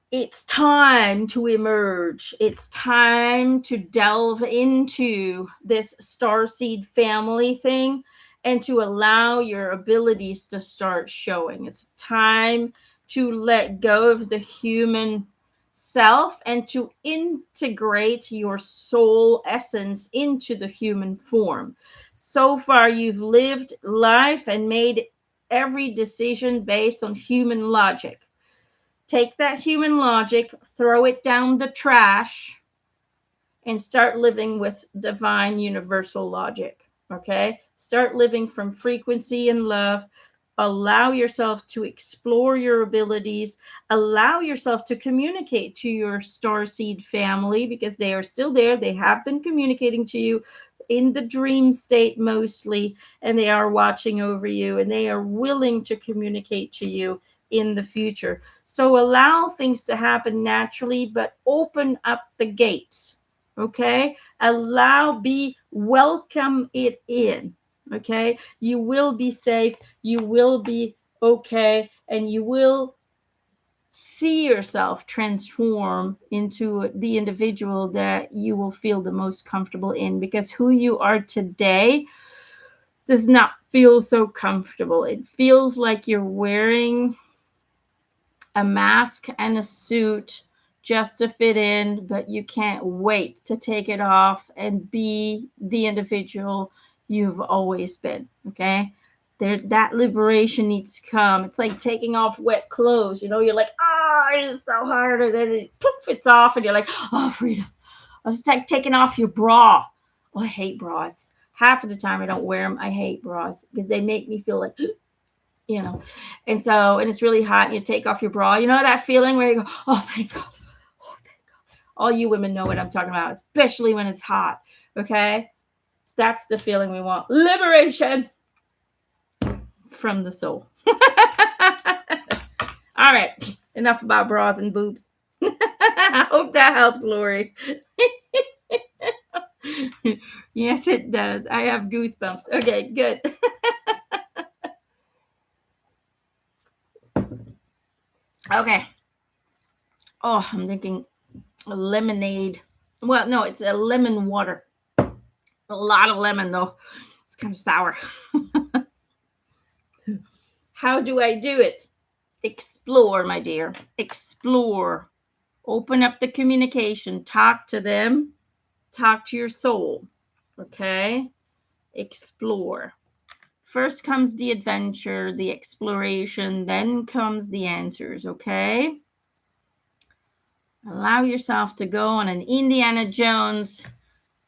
It's time to emerge. It's time to delve into this starseed family thing and to allow your abilities to start showing. It's time to let go of the human self and to integrate your soul essence into the human form. So far, you've lived life and made every decision based on human logic. Take that human logic, throw it down the trash, and start living with divine universal logic. Okay? Start living from frequency and love. Allow yourself to explore your abilities. Allow yourself to communicate to your starseed family, because they are still there. They have been communicating to you in the dream state mostly, and they are watching over you, and they are willing to communicate to you in the future. So allow things to happen naturally, but open up the gates. Okay? Welcome it in. Okay? You will be safe, you will be okay, and you will see yourself transform into the individual that you will feel the most comfortable in, because who you are today does not feel so comfortable. It feels like you're wearing a mask and a suit just to fit in, but you can't wait to take it off and be the individual you've always been. Okay? That liberation needs to come. It's like taking off wet clothes. You're like, it is so hard, and then it's off, and you're like, freedom. It's like taking off your bra. I hate bras. Half of the time I don't wear them. I hate bras because they make me feel like, and it's really hot, and you take off your bra. You know that feeling where you go, thank God. Oh, thank God. All you women know what I'm talking about, especially when it's hot. Okay? That's the feeling we want. Liberation from the soul. All right. Enough about bras and boobs. I hope that helps, Lori. Yes, it does. I have goosebumps. Okay, good. Okay. Oh, I'm thinking lemonade. Well, no, it's a lemon water. A lot of lemon, though. It's kind of sour. How do I do it? Explore, my dear. Explore. Open up the communication. Talk to them. Talk to your soul. Okay? Explore. First comes the adventure, the exploration, then comes the answers. Okay? Allow yourself to go on an Indiana Jones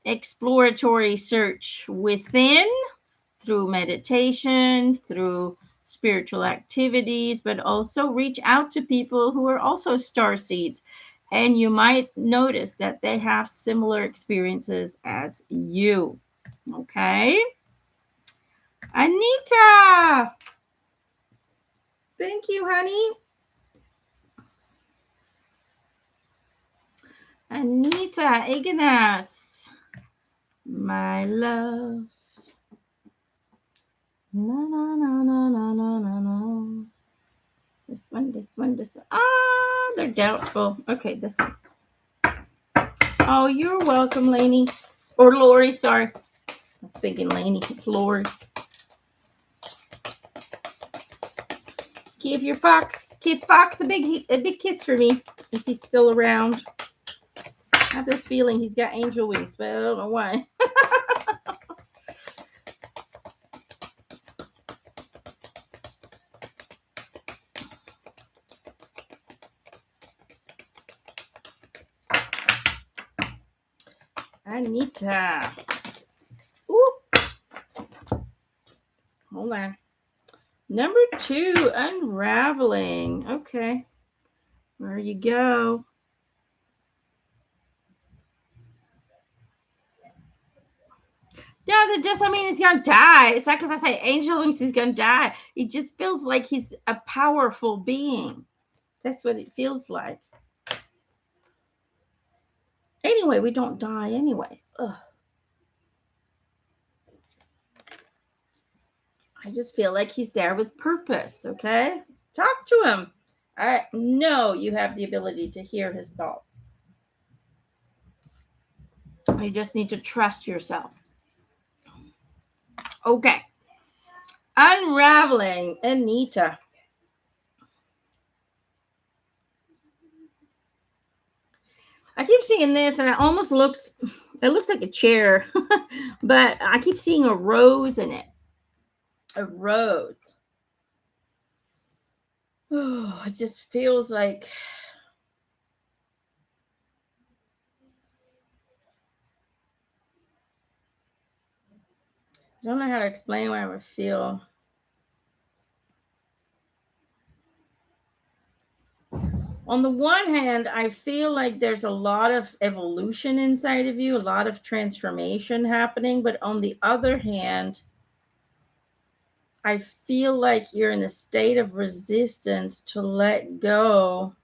exploratory search within, through meditation, through spiritual activities, but also reach out to people who are also star seeds. And you might notice that they have similar experiences as you. Okay? Anita! Thank you, honey. Anita Ignas, my love. No, no, no, no, no, no, no, no. This one. They're doubtful. Okay, this one. Oh, you're welcome, Lainey. Or Lori, sorry. I was thinking Lainey. It's Lori. Give Fox a big kiss for me if he's still around. I have this feeling he's got angel wings, but I don't know why. Anita. Ooh. Hold on. Number 2, unraveling. Okay. There you go. Yeah, that doesn't mean he's gonna die. It's not because I say Angel thinks he's gonna die. It just feels like he's a powerful being. That's what it feels like. Anyway, we don't die anyway. Ugh. I just feel like he's there with purpose, okay? Talk to him. I know you have the ability to hear his thoughts. You just need to trust yourself. Okay. Unraveling Anita. I keep seeing this and it looks like a chair, but I keep seeing a rose in it. A rose. Oh, it just feels like I don't know how to explain what I would feel. On the one hand, I feel like there's a lot of evolution inside of you, a lot of transformation happening. But on the other hand, I feel like you're in a state of resistance to let go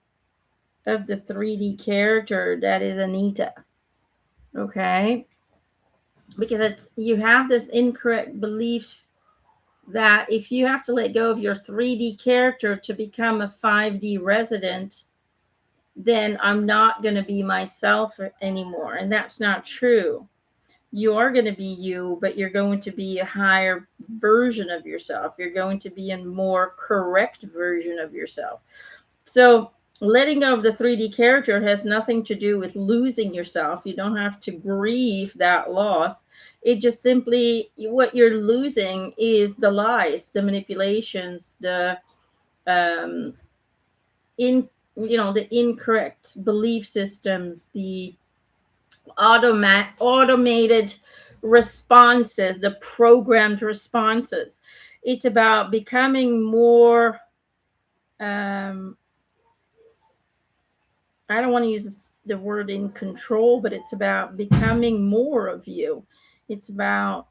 of the 3D character that is Anita. Okay. Because you have this incorrect belief that if you have to let go of your 3D character to become a 5D resident, then I'm not going to be myself anymore. And that's not true. You are going to be you, but you're going to be a higher version of yourself. You're going to be a more correct version of yourself. So, letting go of the 3D character has nothing to do with losing yourself. You don't have to grieve that loss. It just simply, what you're losing is the lies, the manipulations, the um, the incorrect belief systems, the automated responses, the programmed responses. It's about becoming more. Um, I don't want to use the word in control, but it's about becoming more of you. It's about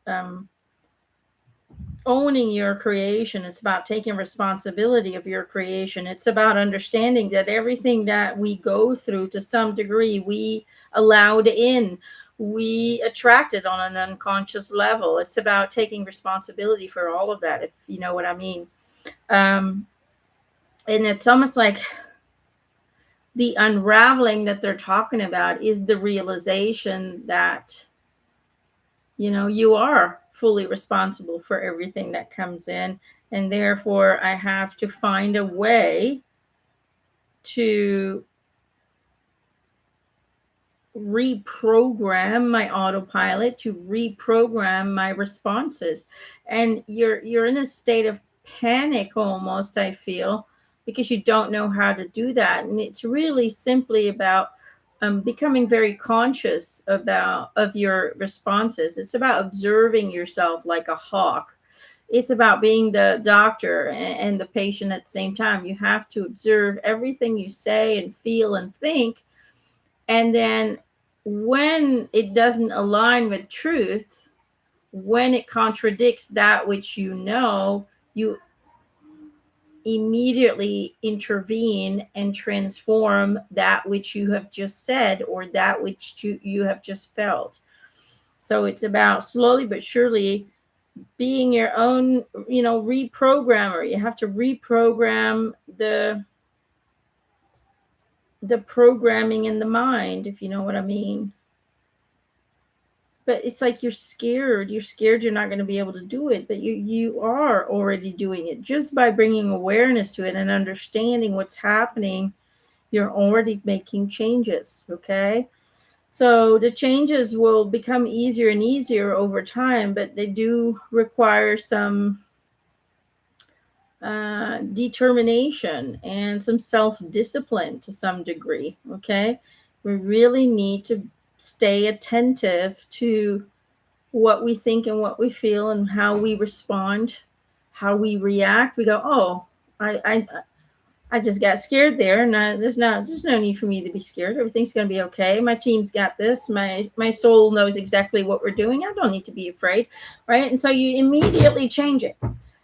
owning your creation. It's about taking responsibility of your creation. It's about understanding that everything that we go through to some degree, we allowed in, we attracted on an unconscious level. It's about taking responsibility for all of that, if you know what I mean. Um, and it's almost like the unraveling that they're talking about is the realization that you are fully responsible for everything that comes in, and therefore I have to find a way to reprogram my autopilot, to reprogram my responses. And you're in a state of panic almost, I feel, because you don't know how to do that. And it's really simply about becoming very conscious of your responses. It's about observing yourself like a hawk. It's about being the doctor and the patient at the same time. You have to observe everything you say and feel and think, and then when it doesn't align with truth, when it contradicts that which you immediately intervene and transform that which you have just said or that which you have just felt. So it's about slowly but surely being your own, reprogrammer. You have to reprogram the programming in the mind, if you know what I mean. But it's like you're scared you're not going to be able to do it, but you are already doing it just by bringing awareness to it and understanding what's happening. You're already making changes. Okay, so the changes will become easier and easier over time, but they do require some determination and some self-discipline to some degree. Okay, we really need to stay attentive to what we think and what we feel and how we respond, how we react. We go, oh, I I just got scared there, and there's no need for me to be scared. Everything's going to be okay. My team's got this. My soul knows exactly what we're doing. I don't need to be afraid, right? And so you immediately change it,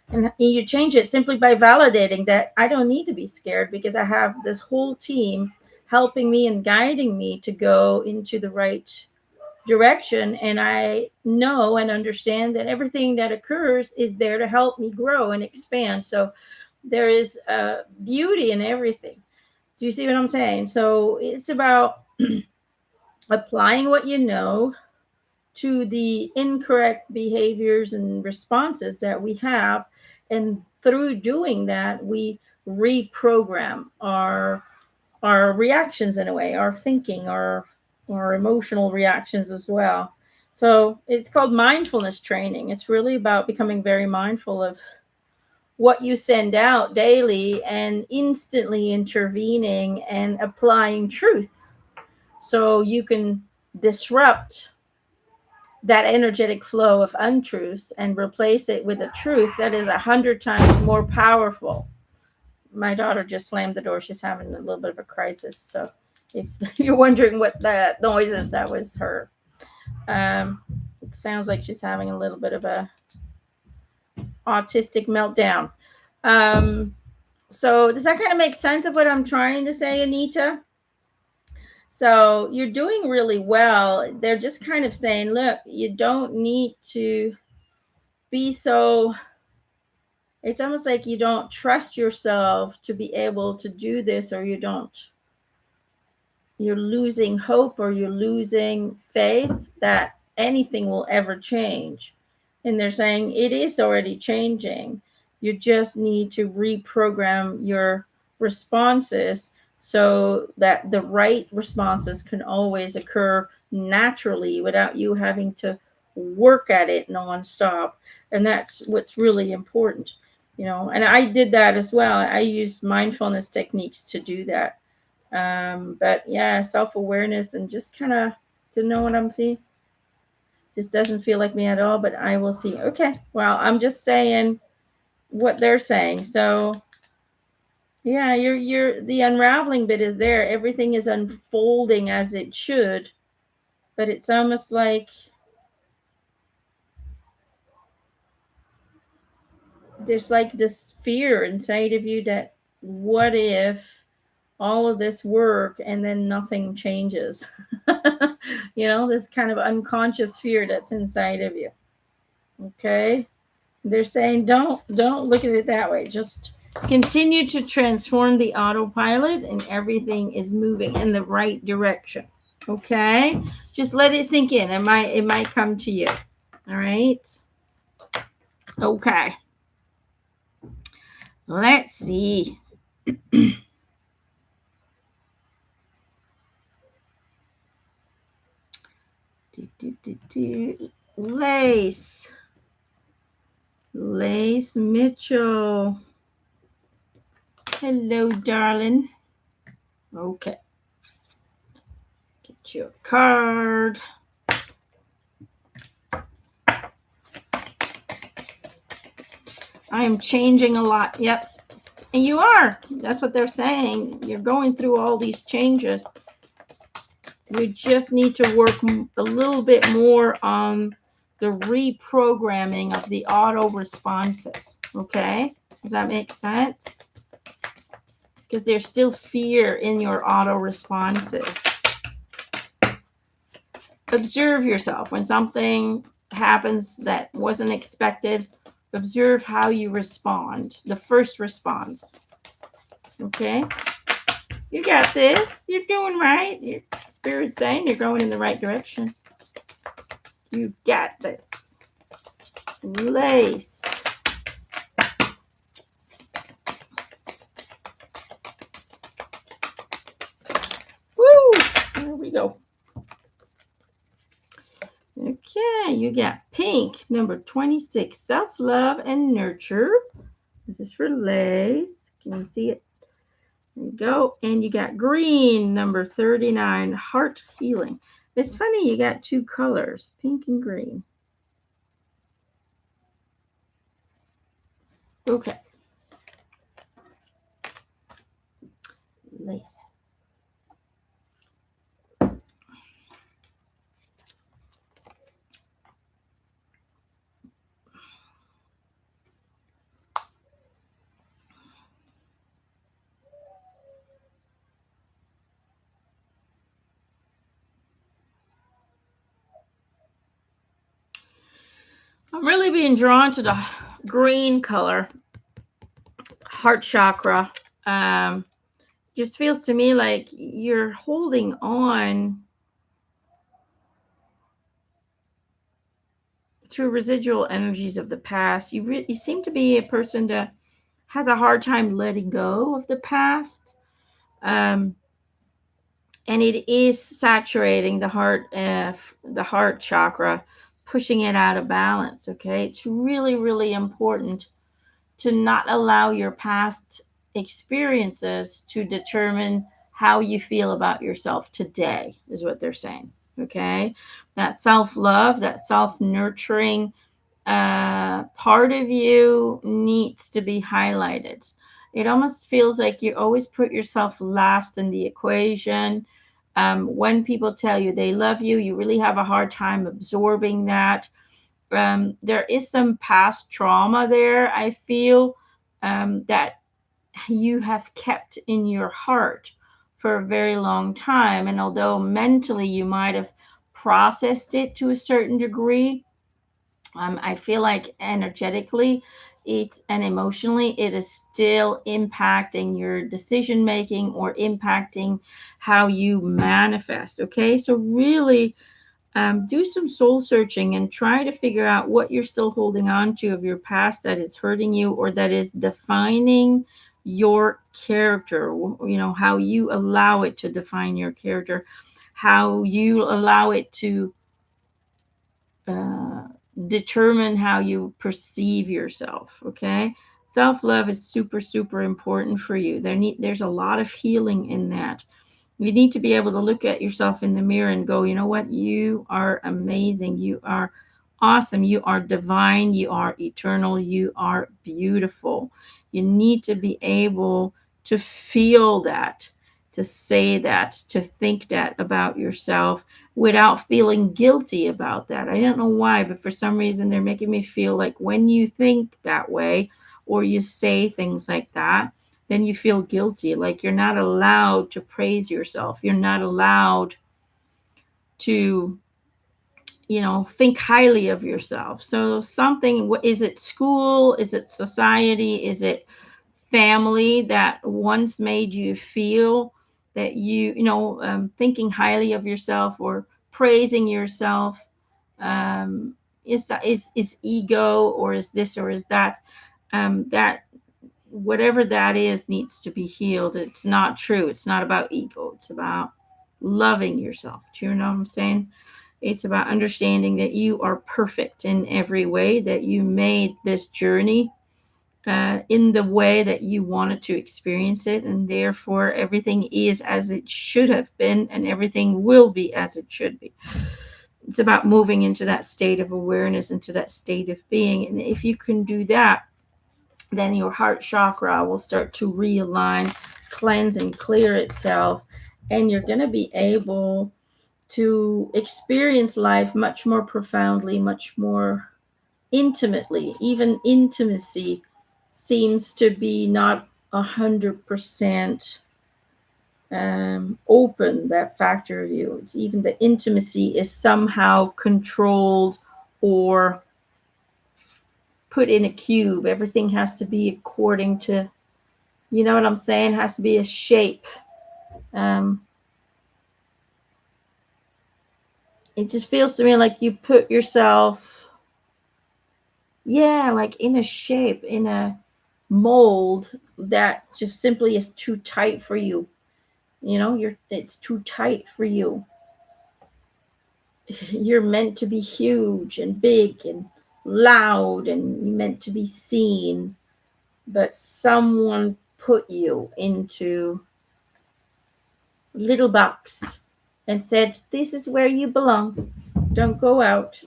and you change it simply by validating that I don't need to be scared because I have this whole team helping me and guiding me to go into the right direction, and I know and understand that everything that occurs is there to help me grow and expand. So there is beauty in everything. Do you see what I'm saying? So it's about applying what you know to the incorrect behaviors and responses that we have, and through doing that we reprogram our reactions, in a way, our thinking, our emotional reactions as well. So it's called mindfulness training. It's really about becoming very mindful of what you send out daily and instantly intervening and applying truth, so you can disrupt that energetic flow of untruths and replace it with a truth that is 100 times more powerful. My daughter just slammed the door. She's having a little bit of a crisis. So if you're wondering what that noise is, that was her. It sounds like she's having a little bit of a autistic meltdown. So does that kind of make sense of what I'm trying to say, Anita? So you're doing really well. They're just kind of saying, look, you don't need to be so, it's almost like you don't trust yourself to be able to do this, or you're losing hope, or you're losing faith that anything will ever change. And they're saying it is already changing. You just need to reprogram your responses so that the right responses can always occur naturally without you having to work at it nonstop. And that's what's really important, And I did that as well. I used mindfulness techniques to do that. But yeah, self-awareness and just kind of to know what I'm seeing. This doesn't feel like me at all, but I will see. Okay, well, I'm just saying what they're saying. So yeah, you're the unraveling bit is there. Everything is unfolding as it should, but it's almost like there's like this fear inside of you that what if all of this work and then nothing changes? This kind of unconscious fear that's inside of you. Okay, they're saying don't look at it that way. Just continue to transform the autopilot, and everything is moving in the right direction. Okay, just let it sink in. It might come to you. All right. Okay, let's see. Lace Mitchell. Hello, darling. Okay. Get your card. I am changing a lot. Yep. And you are. That's what they're saying. You're going through all these changes. You just need to work a little bit more on the reprogramming of the auto responses. Okay? Does that make sense? Because there's still fear in your auto responses. Observe yourself. When something happens that wasn't expected, observe how you respond. The first response. Okay? You got this. You're doing right. Your spirit's saying you're going in the right direction. You got this. Lace. Woo! There we go. Okay, you got pink, number 26, self-love and nurture. This is for Lace. Can you see it? There you go. And you got green, number 39, heart healing. It's funny, you got two colors, pink and green. Okay. lace. I'm really being drawn to the green color, heart chakra. Just feels to me like you're holding on to residual energies of the past. You seem to be a person that has a hard time letting go of the past. Um, and it is saturating the heart chakra, pushing it out of balance. Okay, it's really, really important to not allow your past experiences to determine how you feel about yourself today, is what they're saying. Okay, that self-love, that self-nurturing part of you needs to be highlighted. It almost feels like you always put yourself last in the equation. When people tell you they love you, you really have a hard time absorbing that. There is some past trauma there, I feel, that you have kept in your heart for a very long time. And although mentally you might have processed it to a certain degree, I feel like energetically and emotionally, it is still impacting your decision making or impacting how you manifest. Okay, so really do some soul searching and try to figure out what you're still holding on to of your past that is hurting you or that is defining your character. You know, how you allow it to define your character, how you allow it to uh, determine how you perceive yourself. Okay, self-love is super, super important for you. There's a lot of healing in that. You need to be able to look at yourself in the mirror and go, you know what, you are amazing, you are awesome, you are divine, you are eternal, you are beautiful. You need to be able to feel that, to say that, to think that about yourself without feeling guilty about that. I don't know why, but for some reason they're making me feel like when you think that way or you say things like that, then you feel guilty. Like you're not allowed to praise yourself. You're not allowed to, think highly of yourself. So something, is it school? Is it society? Is it family that once made you feel that thinking highly of yourself or praising yourself, is ego, or is this or is that? That whatever that is needs to be healed. It's not true. It's not about ego. It's about loving yourself. Do you know what I'm saying? It's about understanding that you are perfect in every way, that you made this journey in the way that you wanted to experience it, and therefore everything is as it should have been, and everything will be as it should be. It's about moving into that state of awareness, into that state of being. And if you can do that, then your heart chakra will start to realign, cleanse, and clear itself. And you're going to be able to experience life much more profoundly, much more intimately. Even intimacy seems to be not 100% open, that factor of you. It's even the intimacy is somehow controlled or put in a cube. Everything has to be according to, you know what I'm saying? It has to be a shape. Um, it just feels to me like you put yourself, like in a shape, in a mold that just simply is too tight for you. It's too tight for you. You're meant to be huge and big and loud, and you're meant to be seen, but someone put you into a little box and said, this is where you belong. Don't go out.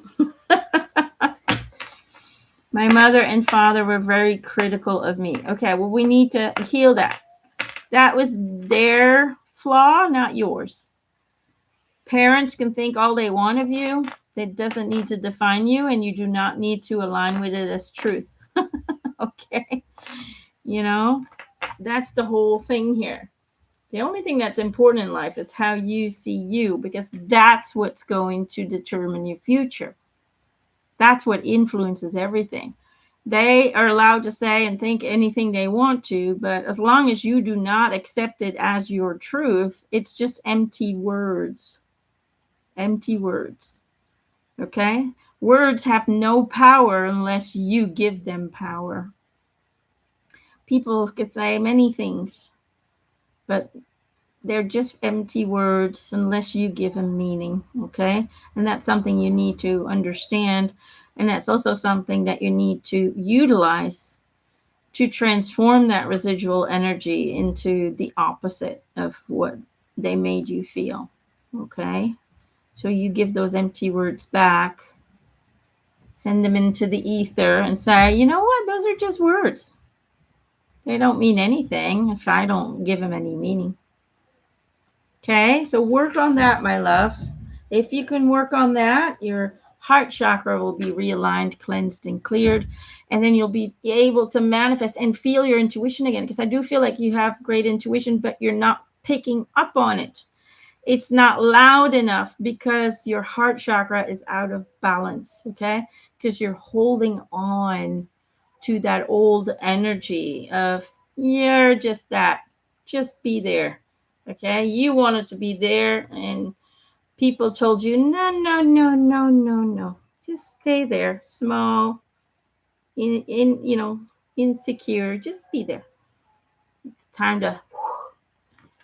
My mother and father were very critical of me. Okay, well, we need to heal that. That was their flaw, not yours. Parents can think all they want of you. It doesn't need to define you, and you do not need to align with it as truth. Okay? You know, that's the whole thing here. The only thing that's important in life is how you see you, because that's what's going to determine your future. That's what influences everything. They are allowed to say and think anything they want to, but as long as you do not accept it as your truth, it's just empty words. Empty words. Okay? Words have no power unless you give them power. People could say many things, but they're just empty words unless you give them meaning. Okay? And that's something you need to understand. And that's also something that you need to utilize to transform that residual energy into the opposite of what they made you feel. Okay? So you give those empty words back, send them into the ether, and say, you know what? Those are just words. They don't mean anything if I don't give them any meaning. Okay? So work on that, my love. If you can work on that, your heart chakra will be realigned, cleansed, and cleared. And then you'll be able to manifest and feel your intuition again. Because I do feel like you have great intuition, but you're not picking up on it. It's not loud enough because your heart chakra is out of balance. Okay? Because you're holding on to that old energy of, you're just that. Just be there. Okay? You wanted to be there, and people told you, no, no, no, no, no, no. Just stay there, small, insecure. Just be there. It's time to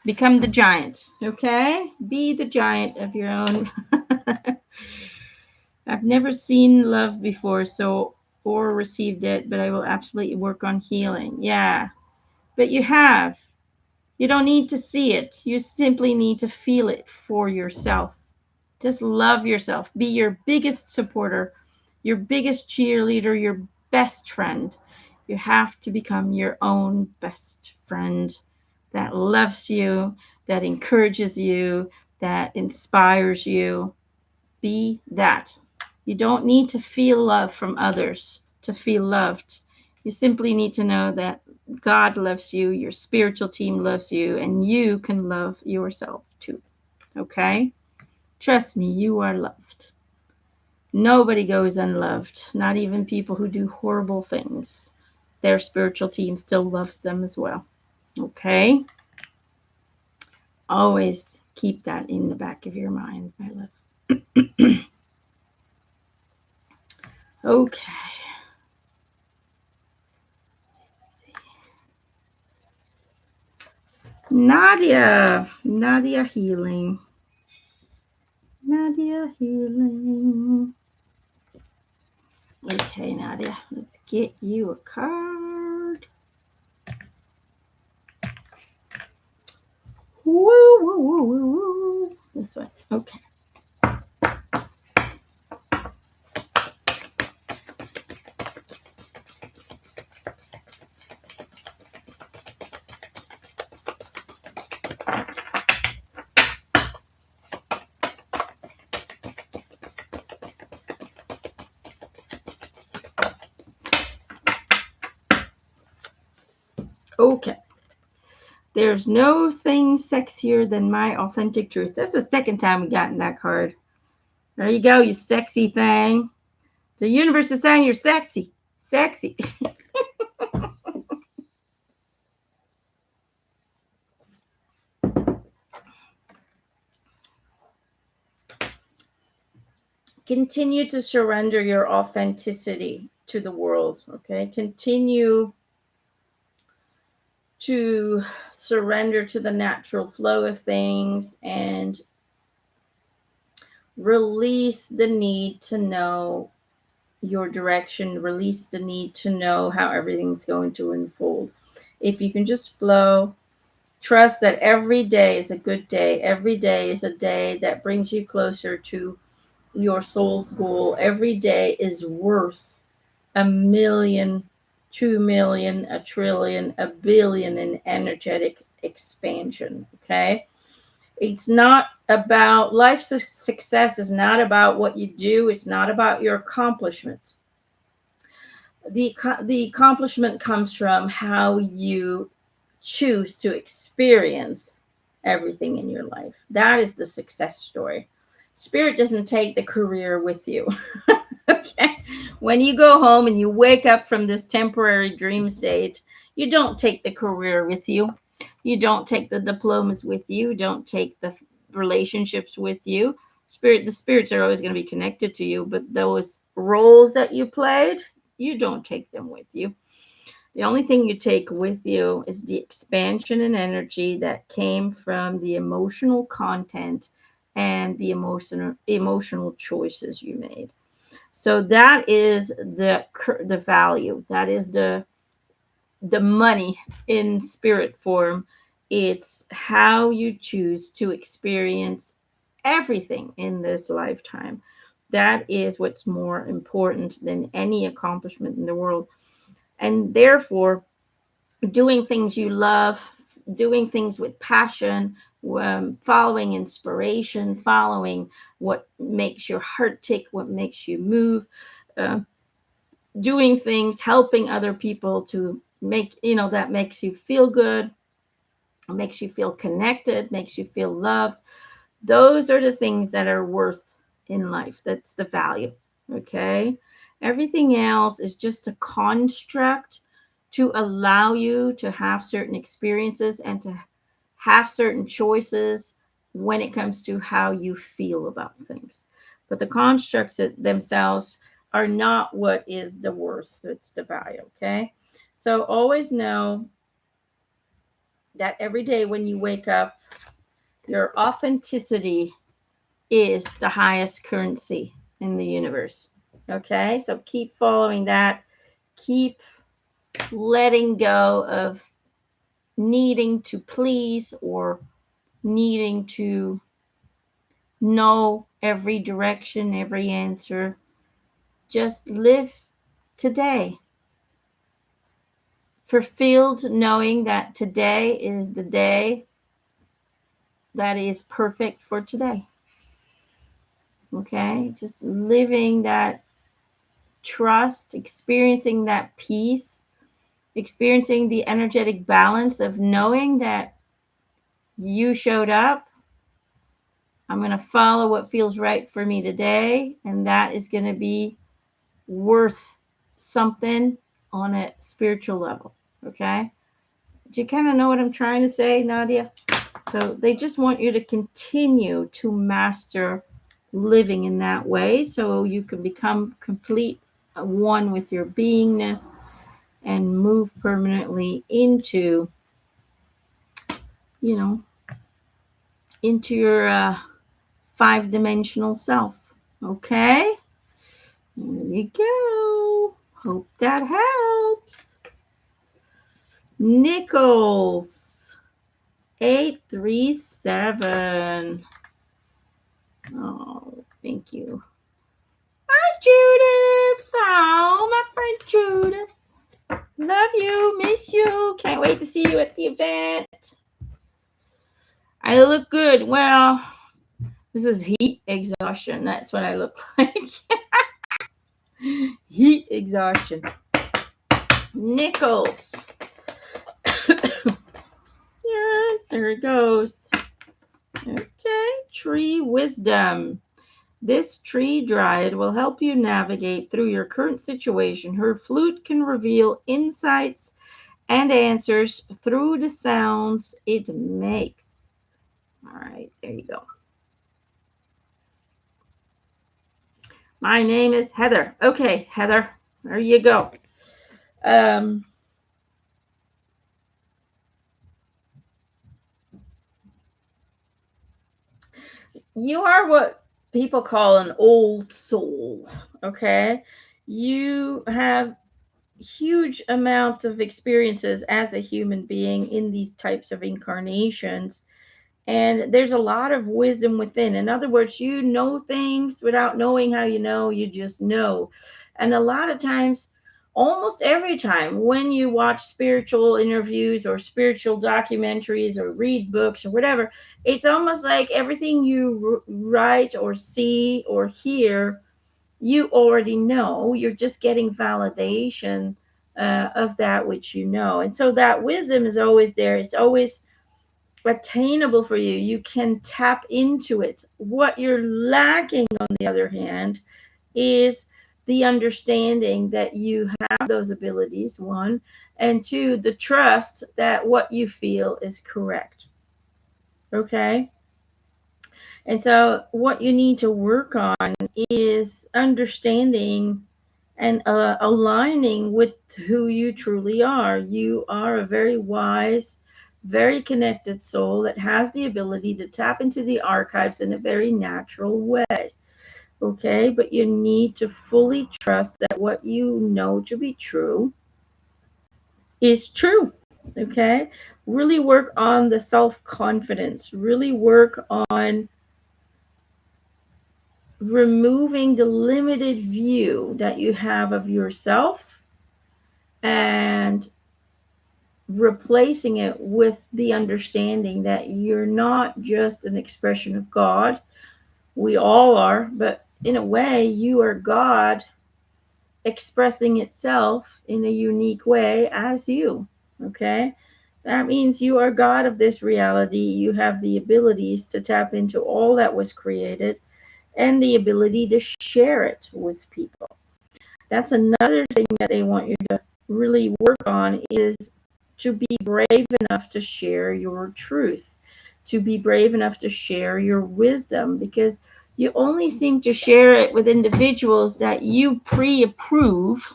become the giant. Okay? Be the giant of your own. I've never seen love before, or received it, but I will absolutely work on healing. Yeah. But you have. You don't need to see it. You simply need to feel it for yourself. Just love yourself. Be your biggest supporter, your biggest cheerleader, your best friend. You have to become your own best friend that loves you, that encourages you, that inspires you. Be that. You don't need to feel love from others to feel loved. You simply need to know that God loves you, your spiritual team loves you, and you can love yourself too. Okay? Trust me, you are loved. Nobody goes unloved, not even people who do horrible things. Their spiritual team still loves them as well. Okay? Always keep that in the back of your mind, my love. Okay. Nadia healing. Nadia healing. Okay, Nadia, let's get you a card. Woo, woo, woo, woo, woo. This one. Okay. Okay. There's no thing sexier than my authentic truth. That's the second time we gotten that card. There you go, you sexy thing. The universe is saying you're sexy. Sexy. Continue to surrender your authenticity to the world. Okay. Continue to surrender to the natural flow of things and release the need to know your direction, release the need to know how everything's going to unfold. If you can just flow, trust that every day is a good day. Every day is a day that brings you closer to your soul's goal. Every day is worth 1,000,000, 2,000,000, 1,000,000,000, 1 billion in energetic expansion. Okay. It's not about life success is not about what you do. It's not about your accomplishments. The accomplishment comes from how you choose to experience everything in your life. That is the success story. Spirit doesn't take the career with you. Okay. When you go home and you wake up from this temporary dream state, you don't take the career with you. You don't take the diplomas with you. You don't take the relationships with you. The spirits are always going to be connected to you, but those roles that you played, you don't take them with you. The only thing you take with you is the expansion and energy that came from the emotional content and the emotional choices you made. So that is the value. That is the money in spirit form. It's how you choose to experience everything in this lifetime. That is what's more important than any accomplishment in the world. And therefore, doing things you love, doing things with passion, following inspiration, following what makes your heart tick, what makes you move, uh, doing things, helping other people to make, that makes you feel good, makes you feel connected, makes you feel loved. Those are the things that are worth in life. That's the value. Okay. Everything else is just a construct to allow you to have certain experiences and to have certain choices when it comes to how you feel about things. But the constructs themselves are not what is the worth, it's the value. Okay. So always know that every day when you wake up, your authenticity is the highest currency in the universe. Okay, so keep following that. Keep letting go of needing to please or needing to know every direction, every answer. Just live today. Fulfilled knowing that today is the day that is perfect for today. Okay, just living that trust, experiencing that peace, experiencing the energetic balance of knowing that you showed up. I'm going to follow what feels right for me today, and that is going to be worth something on a spiritual level. Okay? Do you kind of know what I'm trying to say, Nadia? So they just want you to continue to master living in that way so you can become complete one with your beingness and move permanently into, you know, into your 5-dimensional self. Okay? There you go. Hope that helps. Nichols, 837. Oh, thank you. Hi, Judith. Oh, my friend Judith. Love you. Miss you. Can't wait to see you at the event. I look good. Well, this is heat exhaustion. That's what I look like. Heat exhaustion. Nichols. Yeah, there it goes. Okay. Tree wisdom. This tree dryad will help you navigate through your current situation. Her flute can reveal insights and answers through the sounds it makes. All right, there you go. My name is Heather. Okay, Heather, there you go. You are what people call an old soul. Okay, you have huge amounts of experiences as a human being in these types of incarnations. And there's a lot of wisdom within. In other words, you know things without knowing how you know, you just know. And a lot of times almost every time when you watch spiritual interviews or spiritual documentaries or read books or whatever, it's almost like everything you write or see or hear, you already know. You're just getting validation of that which you know. And so that wisdom is always there. It's always attainable for you. You can tap into it. What you're lacking, on the other hand, is the understanding that you have those abilities, one, and two, the trust that what you feel is correct. Okay? And so, what you need to work on is understanding and aligning with who you truly are. You are a very wise, very connected soul that has the ability to tap into the archives in a very natural way. Okay, but you need to fully trust that what you know to be true is true. Okay, really work on the self confidence, really work on removing the limited view that you have of yourself and replacing it with the understanding that you're not just an expression of God. We all are, but in a way, you are God expressing itself in a unique way as you. Okay? That means you are God of this reality. You have the abilities to tap into all that was created and the ability to share it with people. That's another thing that they want you to really work on, is to be brave enough to share your truth, to be brave enough to share your wisdom, because you only seem to share it with individuals that you pre-approve,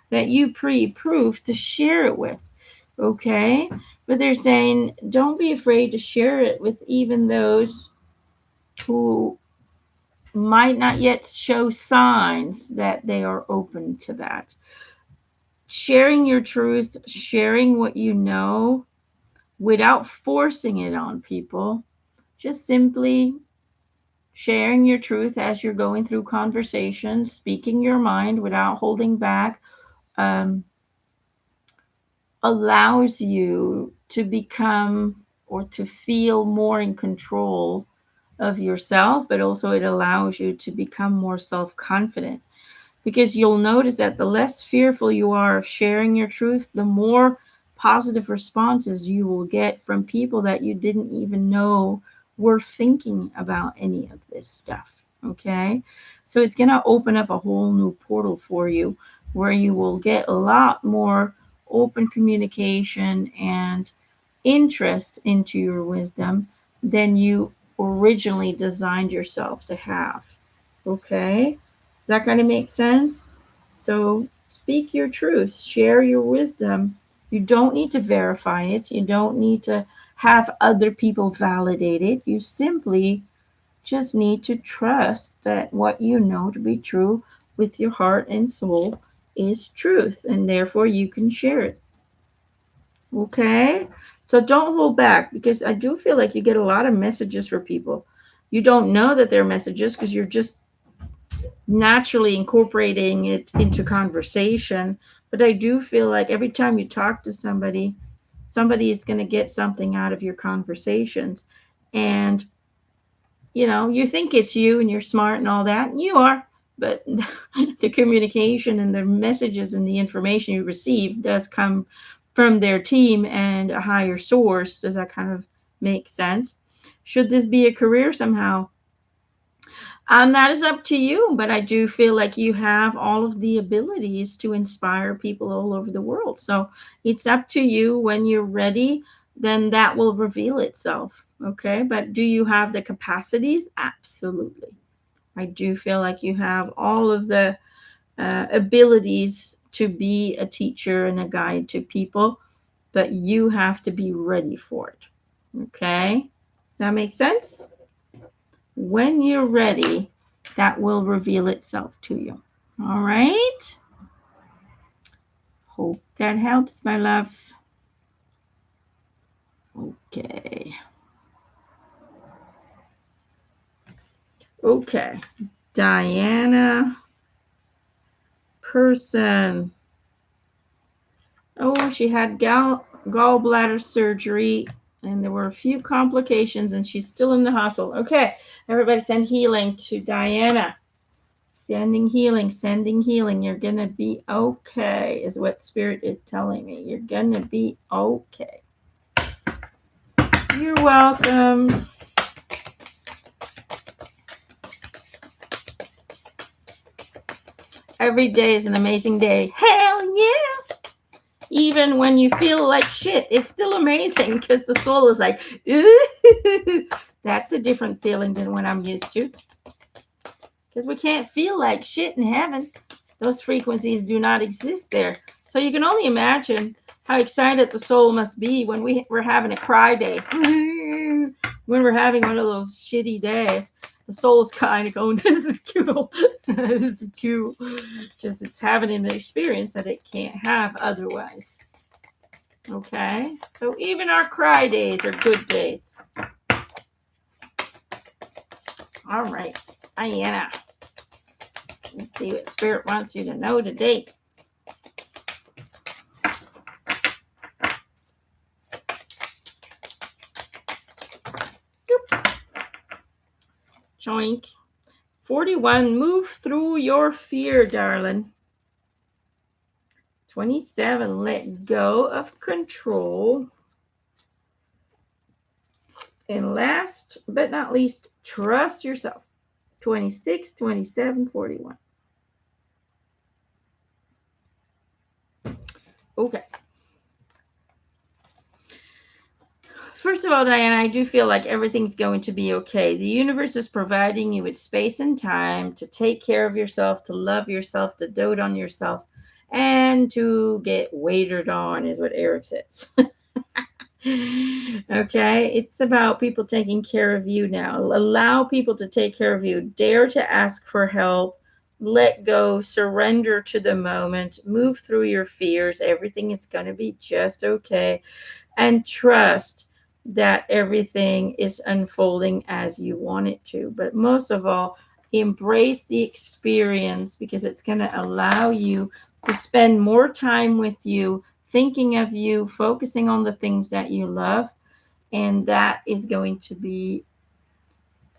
to share it with. Okay? But they're saying don't be afraid to share it with even those who might not yet show signs that they are open to that. Sharing your truth, sharing what you know without forcing it on people, just simply sharing your truth as you're going through conversations, speaking your mind without holding back, um, allows you to become or to feel more in control of yourself, but also it allows you to become more self confident. Because you'll notice that the less fearful you are of sharing your truth, the more positive responses you will get from people that you didn't even know were thinking about any of this stuff. Okay? So it's going to open up a whole new portal for you where you will get a lot more open communication and interest into your wisdom than you originally designed yourself to have. Okay? Does that kind of make sense? So speak your truth, share your wisdom. You don't need to verify it, you don't need to have other people validate it. You simply just need to trust that what you know to be true with your heart and soul is truth, and therefore you can share it. Okay? So don't hold back, because I do feel like you get a lot of messages for people. You don't know that they're messages because you're just naturally incorporating it into conversation. But I do feel like every time you talk to somebody, somebody is going to get something out of your conversations. And, you think it's you and you're smart and all that, and you are. But the communication and the messages and the information you receive does come from their team and a higher source. Does that kind of make sense? Should this be a career somehow? That is up to you, but I do feel like you have all of the abilities to inspire people all over the world. So it's up to you. When you're ready, then that will reveal itself. Okay. But do you have the capacities? Absolutely. I do feel like you have all of the abilities to be a teacher and a guide to people, but you have to be ready for it. Okay. Does that make sense? When you're ready, that will reveal itself to you. All right. Hope that helps, my love. Okay. Okay. Diana person. Oh, she had gallbladder surgery, and there were a few complications, and she's still in the hospital. Okay, everybody send healing to Diana. Sending healing, sending healing. You're going to be okay, is what Spirit is telling me. You're going to be okay. You're welcome. Every day is an amazing day. Hell yeah! Even when you feel like shit, it's still amazing because the soul is like, ooh. That's a different feeling than what I'm used to. Because we can't feel like shit in heaven. Those frequencies do not exist there. So you can only imagine how excited the soul must be when we're having a cry day. When we're having one of those shitty days, the soul is kind of going, this is cool. This is cool. Because it's having an experience that it can't have otherwise. Okay? So even our cry days are good days. All right. Diana. Let's see what Spirit wants you to know today. Joink. 41, move through your fear, darling. 27, let go of control. And last but not least, trust yourself. 26, 27, 41. Okay. First of all, Diana, I do feel like everything's going to be okay. The universe is providing you with space and time to take care of yourself, to love yourself, to dote on yourself, and to get waited on, is what Eric says. Okay, it's about people taking care of you now. Allow people to take care of you. Dare to ask for help. Let go. Surrender to the moment. Move through your fears. Everything is going to be just okay. And trust that everything is unfolding as you want it to. But most of all, embrace the experience because it's going to allow you to spend more time with you, thinking of you, focusing on the things that you love. And that is going to be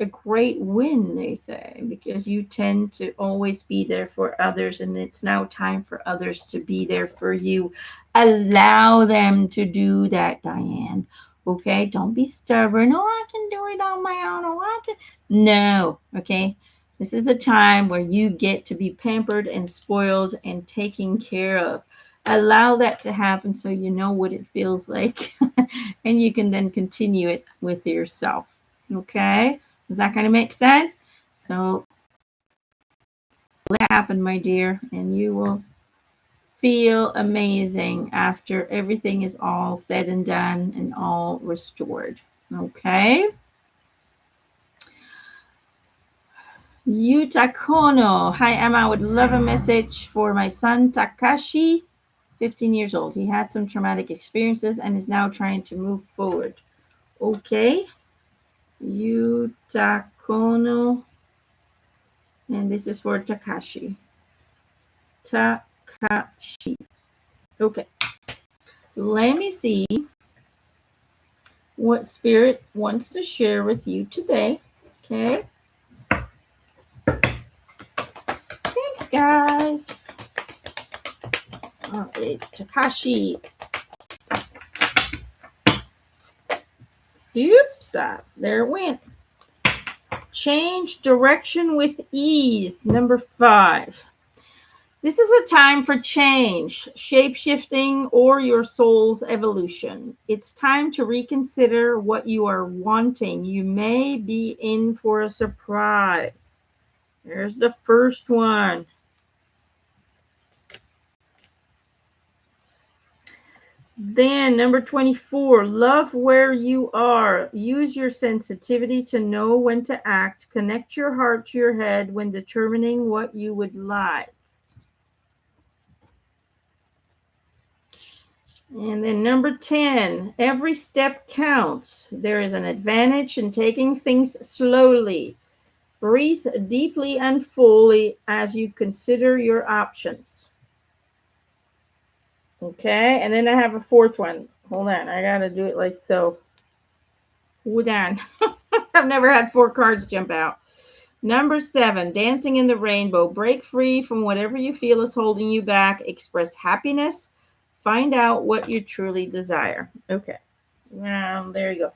a great win, they say, because you tend to always be there for others, and it's now time for others to be there for you. Allow them to do that, Diane. Okay, don't be stubborn. Oh, I can do it on my own. Oh, I can. No, okay. This is a time where you get to be pampered and spoiled and taken care of. Allow that to happen so you know what it feels like, and you can then continue it with yourself. Okay. Does that kind of make sense? So let it happen, my dear, and you will feel amazing after everything is all said and done and all restored. Okay. Yuta Kono. Hi, Emma. I would love a message for my son, Takashi, 15 years old. He had some traumatic experiences and is now trying to move forward. Okay. Yuta Kono. And this is for Takashi. Takashi. Okay. Let me see what Spirit wants to share with you today. Okay. Thanks, guys. All right. Takashi. Oops. There it went. Change direction with ease. Number 5. This is a time for change, shape-shifting, or your soul's evolution. It's time to reconsider what you are wanting. You may be in for a surprise. There's the first one. Then number 24, love where you are. Use your sensitivity to know when to act. Connect your heart to your head when determining what you would like. And then number 10, every step counts. There is an advantage in taking things slowly. Breathe deeply and fully as you consider your options. Okay, and then I have a fourth one. Hold on, I gotta do it like so. Hold on. I've never had 4 cards jump out. Number 7, dancing in the rainbow. Break free from whatever you feel is holding you back. Express happiness. Find out what you truly desire. Okay. There you go.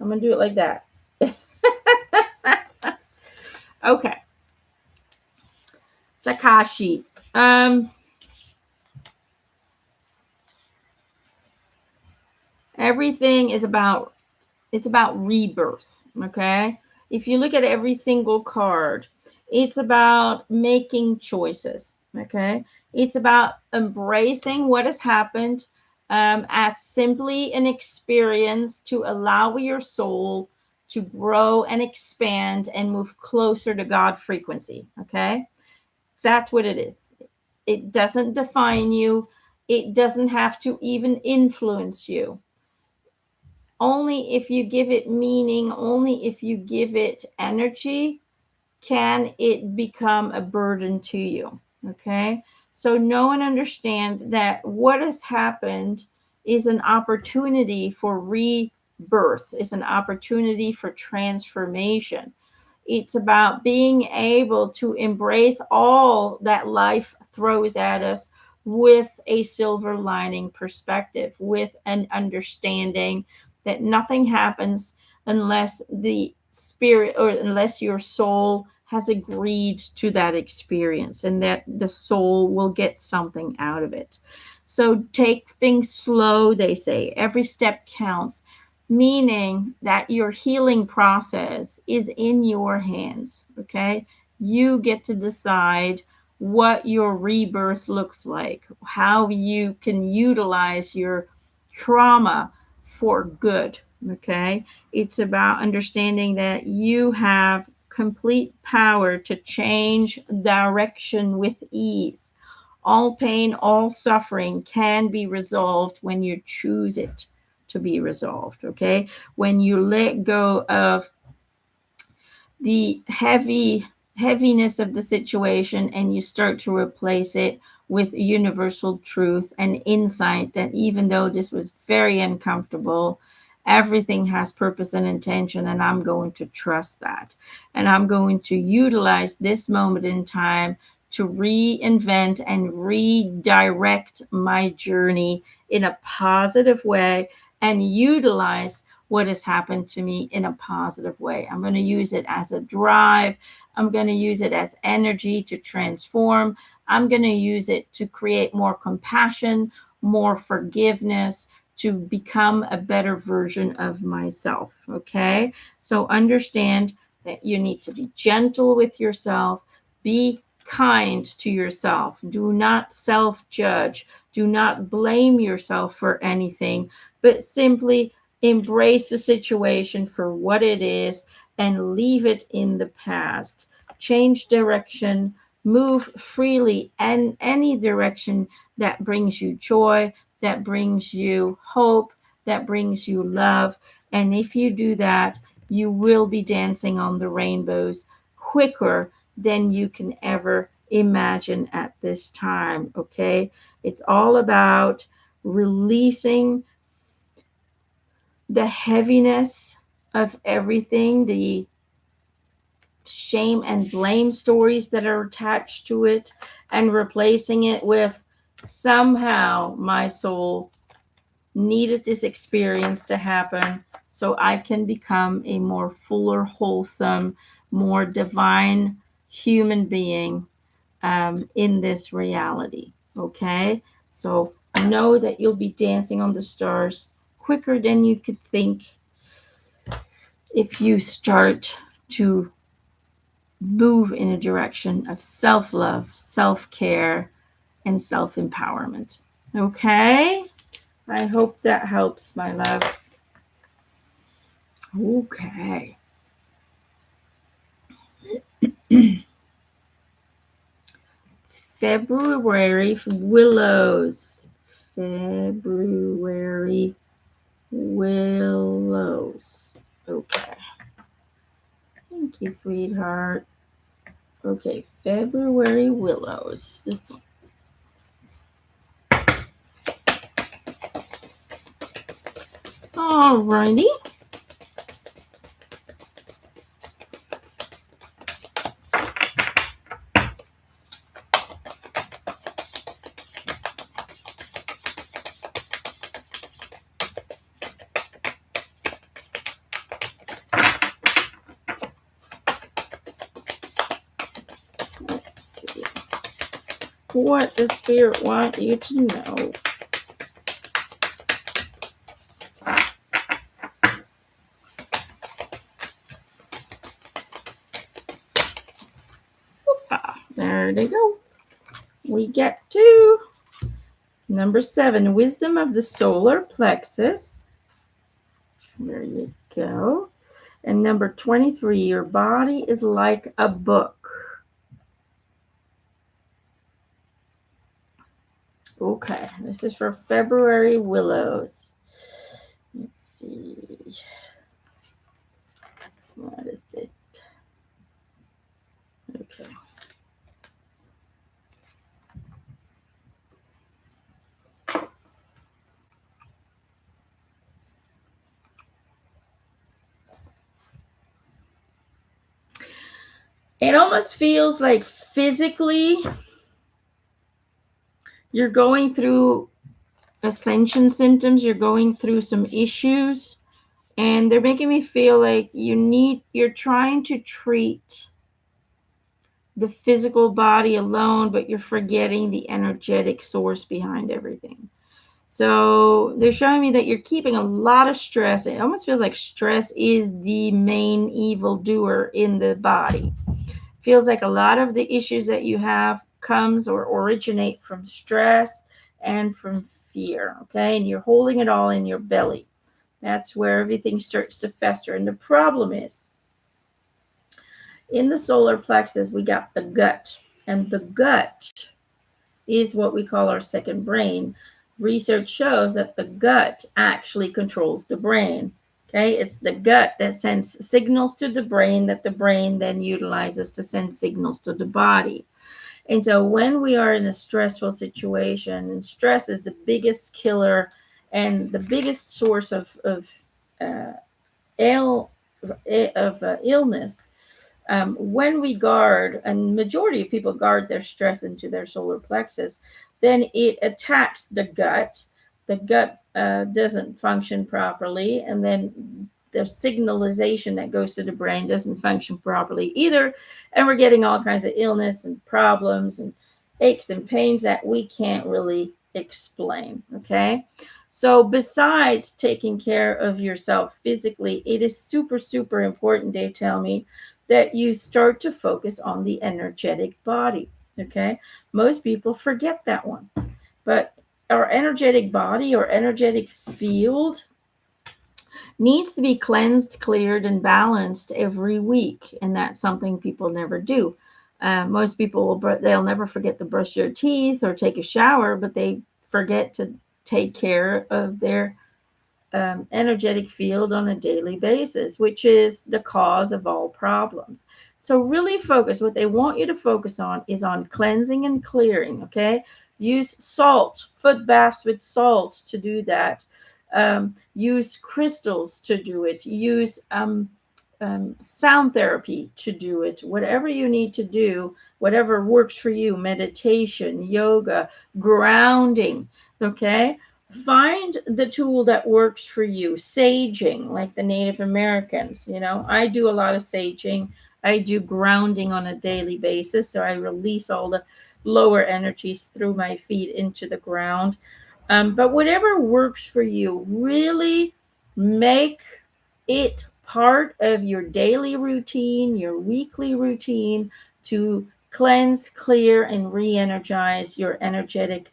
I'm going to do it like that. Okay. Takashi. Everything is about, it's about rebirth. Okay. If you look at every single card, it's about making choices. Okay. It's about embracing what has happened, as simply an experience to allow your soul to grow and expand and move closer to God frequency. Okay. That's what it is. It doesn't define you, it doesn't have to even influence you. Only if you give it meaning, only if you give it energy, can it become a burden to you. Okay. So know and understand that what has happened is an opportunity for rebirth, is an opportunity for transformation. It's about being able to embrace all that life throws at us with a silver lining perspective, with an understanding that nothing happens unless the spirit, or unless your soul has agreed to that experience, and that the soul will get something out of it. So take things slow, they say. Every step counts, meaning that your healing process is in your hands. Okay. You get to decide what your rebirth looks like, how you can utilize your trauma for good. Okay. It's about understanding that you have complete power to change direction with ease. All pain, all suffering can be resolved when you choose it to be resolved. Okay. When you let go of the heaviness of the situation and you start to replace it with universal truth and insight that even though this was very uncomfortable, everything has purpose and intention, and I'm going to trust that, and I'm going to utilize this moment in time to reinvent and redirect my journey in a positive way, and utilize what has happened to me in a positive way. I'm going to use it as a drive. I'm going to use it as energy to transform. I'm going to use it to create more compassion, more forgiveness, to become a better version of myself. Okay. So understand that you need to be gentle with yourself, be kind to yourself. Do not self judge. Do not blame yourself for anything, but simply embrace the situation for what it is and leave it in the past. Change direction, move freely in any direction that brings you joy, that brings you hope, that brings you love. And if you do that, you will be dancing on the rainbows quicker than you can ever imagine at this time. Okay. It's all about releasing the heaviness of everything, the shame and blame stories that are attached to it, and replacing it with somehow my soul needed this experience to happen so I can become a more fuller, wholesome, more divine human being, in this reality. Okay. So know that you'll be dancing on the stars quicker than you could think if you start to move in a direction of self love, self care, and self empowerment. Okay. I hope that helps, my love. Okay. February willows. February willows. Okay. Thank you, sweetheart. Okay, February willows. This one. Alrighty. Let's see. What does Spirit want you to know? There they go. We get to number 7, wisdom of the solar plexus. There you go. And number 23, your body is like a book. Okay, this is for February Willows. Let's see. What is this? Okay. It almost feels like physically you're going through ascension symptoms, you're going through some issues, and they're making me feel like you're trying to treat the physical body alone, but you're forgetting the energetic source behind everything. So they're showing me that you're keeping a lot of stress. It almost feels like stress is the main evil doer in the body. Feels like a lot of the issues that you have comes or originate from stress and from fear. Okay. And you're holding it all in your belly. That's where everything starts to fester. And the problem is, in the solar plexus, we got the gut. And the gut is what we call our second brain. Research shows that the gut actually controls the brain. Okay, it's the gut that sends signals to the brain that the brain then utilizes to send signals to the body. And so when we are in a stressful situation, and stress is the biggest killer and the biggest source of illness, when we guard, and majority of people guard their stress into their solar plexus, then it attacks the gut. The gut doesn't function properly, and then the signalization that goes to the brain doesn't function properly either, and we're getting all kinds of illness and problems and aches and pains that we can't really explain. Okay, so besides taking care of yourself physically, it is super, super important, they tell me, that you start to focus on the energetic body. Okay, most people forget that one, but our energetic body or energetic field needs to be cleansed, cleared, and balanced every week, and that's something people never do. Most people they'll never forget to brush their teeth or take a shower, but they forget to take care of their energetic field on a daily basis, which is the cause of all problems. So really focus. What they want you to focus on is on cleansing and clearing. Okay, use salt, foot baths with salts to do that. Use crystals to do it. Use sound therapy to do it. Whatever you need to do, whatever works for you, meditation, yoga, grounding. Okay, find the tool that works for you. Saging, like the Native Americans. I do a lot of saging. I do grounding on a daily basis, so I release all the lower energies through my feet into the ground. But whatever works for you, really make it part of your daily routine, your weekly routine, to cleanse, clear, and re-energize your energetic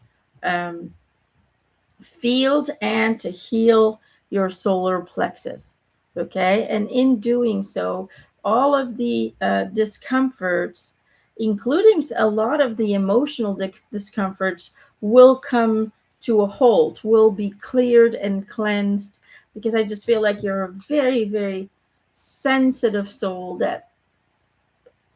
field and to heal your solar plexus. Okay, and in doing so, all of the discomforts, including a lot of the emotional discomforts, will come to a halt, will be cleared and cleansed, because I just feel like you're a very, very sensitive soul that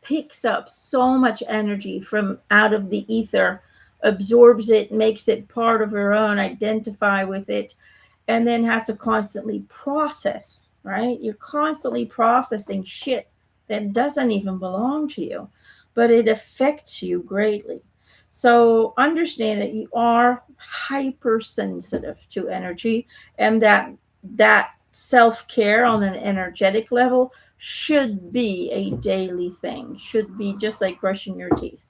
picks up so much energy from out of the ether, absorbs it, makes it part of her own, identify with it, and then has to constantly process, right? You're constantly processing shit that doesn't even belong to you, but it affects you greatly. So understand that you are hypersensitive to energy, and that self-care on an energetic level should be a daily thing, should be just like brushing your teeth.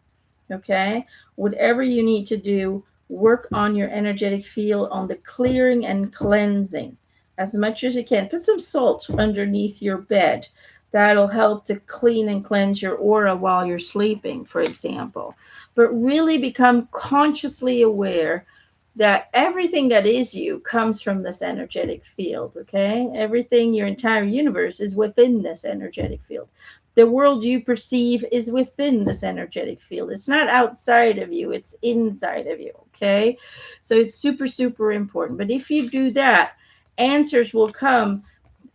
Okay? Whatever you need to do, work on your energetic field, on the clearing and cleansing as much as you can. Put some salt underneath your bed. That'll help to clean and cleanse your aura while you're sleeping, for example. But really become consciously aware that everything that is you comes from this energetic field, okay? Everything, your entire universe is within this energetic field. The world you perceive is within this energetic field. It's not outside of you, it's inside of you, okay? So it's super, super important. But if you do that, answers will come,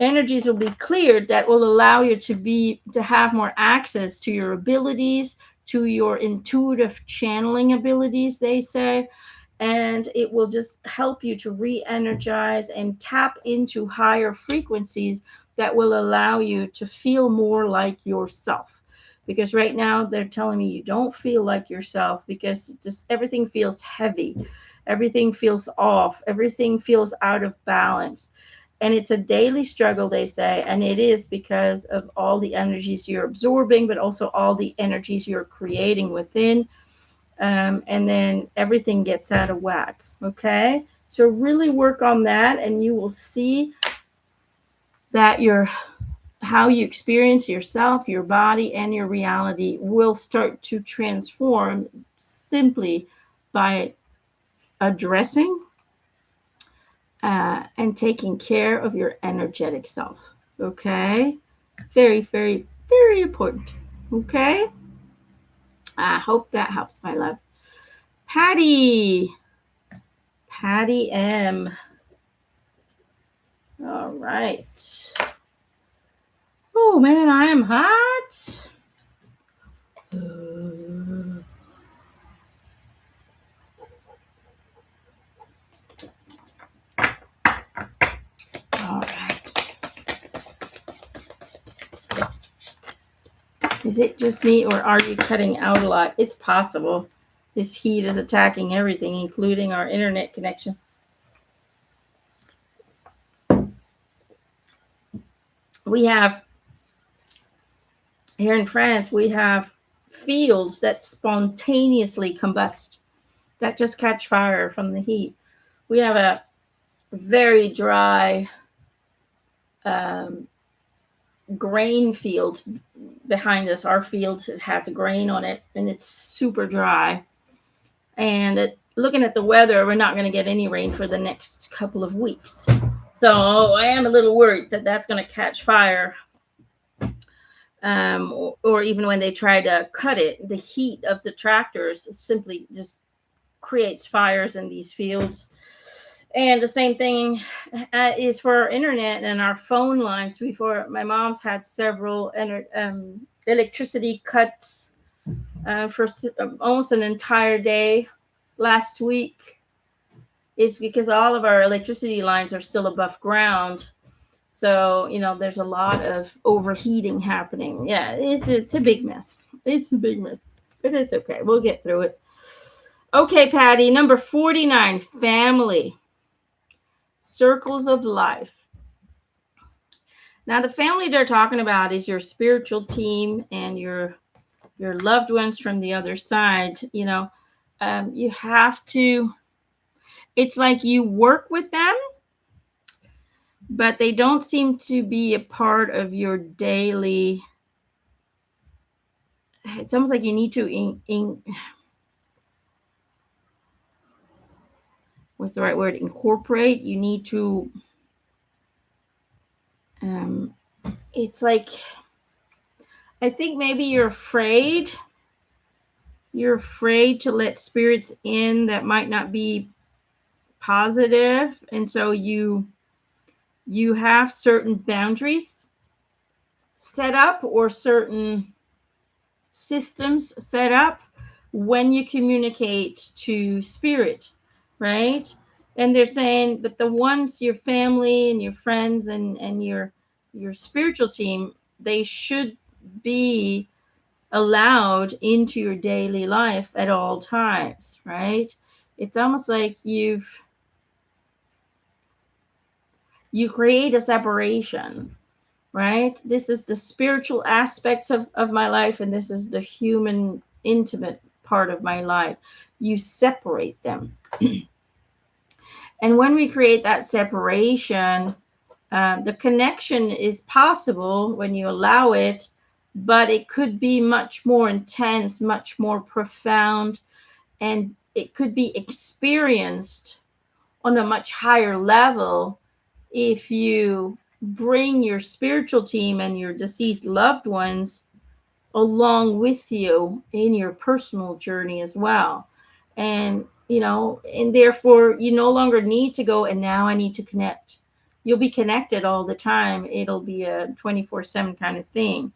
energies will be cleared that will allow you to have more access to your abilities, to your intuitive channeling abilities, they say, and it will just help you to re-energize and tap into higher frequencies that will allow you to feel more like yourself. Because right now they're telling me you don't feel like yourself because just everything feels heavy, everything feels off, everything feels out of balance. And it's a daily struggle, they say, and it is because of all the energies you're absorbing, but also all the energies you're creating within. And then everything gets out of whack. Okay, so really work on that, and you will see that how you experience yourself, your body, and your reality will start to transform simply by addressing and taking care of your energetic self. Okay, very, very, very important. Okay, I hope that helps, my love. Patty M. All right. Oh man, I am hot. All right. Is it just me, or are you cutting out a lot? It's possible. This heat is attacking everything, including our internet connection. We have, here in France, we have fields that spontaneously combust, that just catch fire from the heat. We have a very dry grain field behind us. Our field, it has a grain on it, and it's super dry. And looking at the weather, we're not going to get any rain for the next couple of weeks. So I am a little worried that that's going to catch fire. Or even when they try to cut it, the heat of the tractors simply just creates fires in these fields. And the same thing is for our internet and our phone lines. Before, my mom's had several electricity cuts for almost an entire day last week. Is because all of our electricity lines are still above ground. So, there's a lot of overheating happening. Yeah, it's a big mess. It's a big mess. But it's okay. We'll get through it. Okay, Patty, number 49, family. Circles of life. Now, the family they're talking about is your spiritual team and your loved ones from the other side. You have to, it's like you work with them, but they don't seem to be a part of your daily. It's almost like you need to what's the right word? Incorporate. You need to. It's like, I think maybe you're afraid. You're afraid to let spirits in that might not be positive, and so you have certain boundaries set up or certain systems set up when you communicate to spirit, right? And they're saying that the ones, your family and your friends and your spiritual team, they should be allowed into your daily life at all times, right? It's almost like you create a separation, right? This is the spiritual aspects of my life, and this is the human intimate part of my life. You separate them. And when we create that separation, the connection is possible when you allow it, but it could be much more intense, much more profound, and it could be experienced on a much higher level if you bring your spiritual team and your deceased loved ones along with you in your personal journey as well. And, and therefore you no longer need to go, and now I need to connect. You'll be connected all the time. It'll be a 24/7 kind of thing.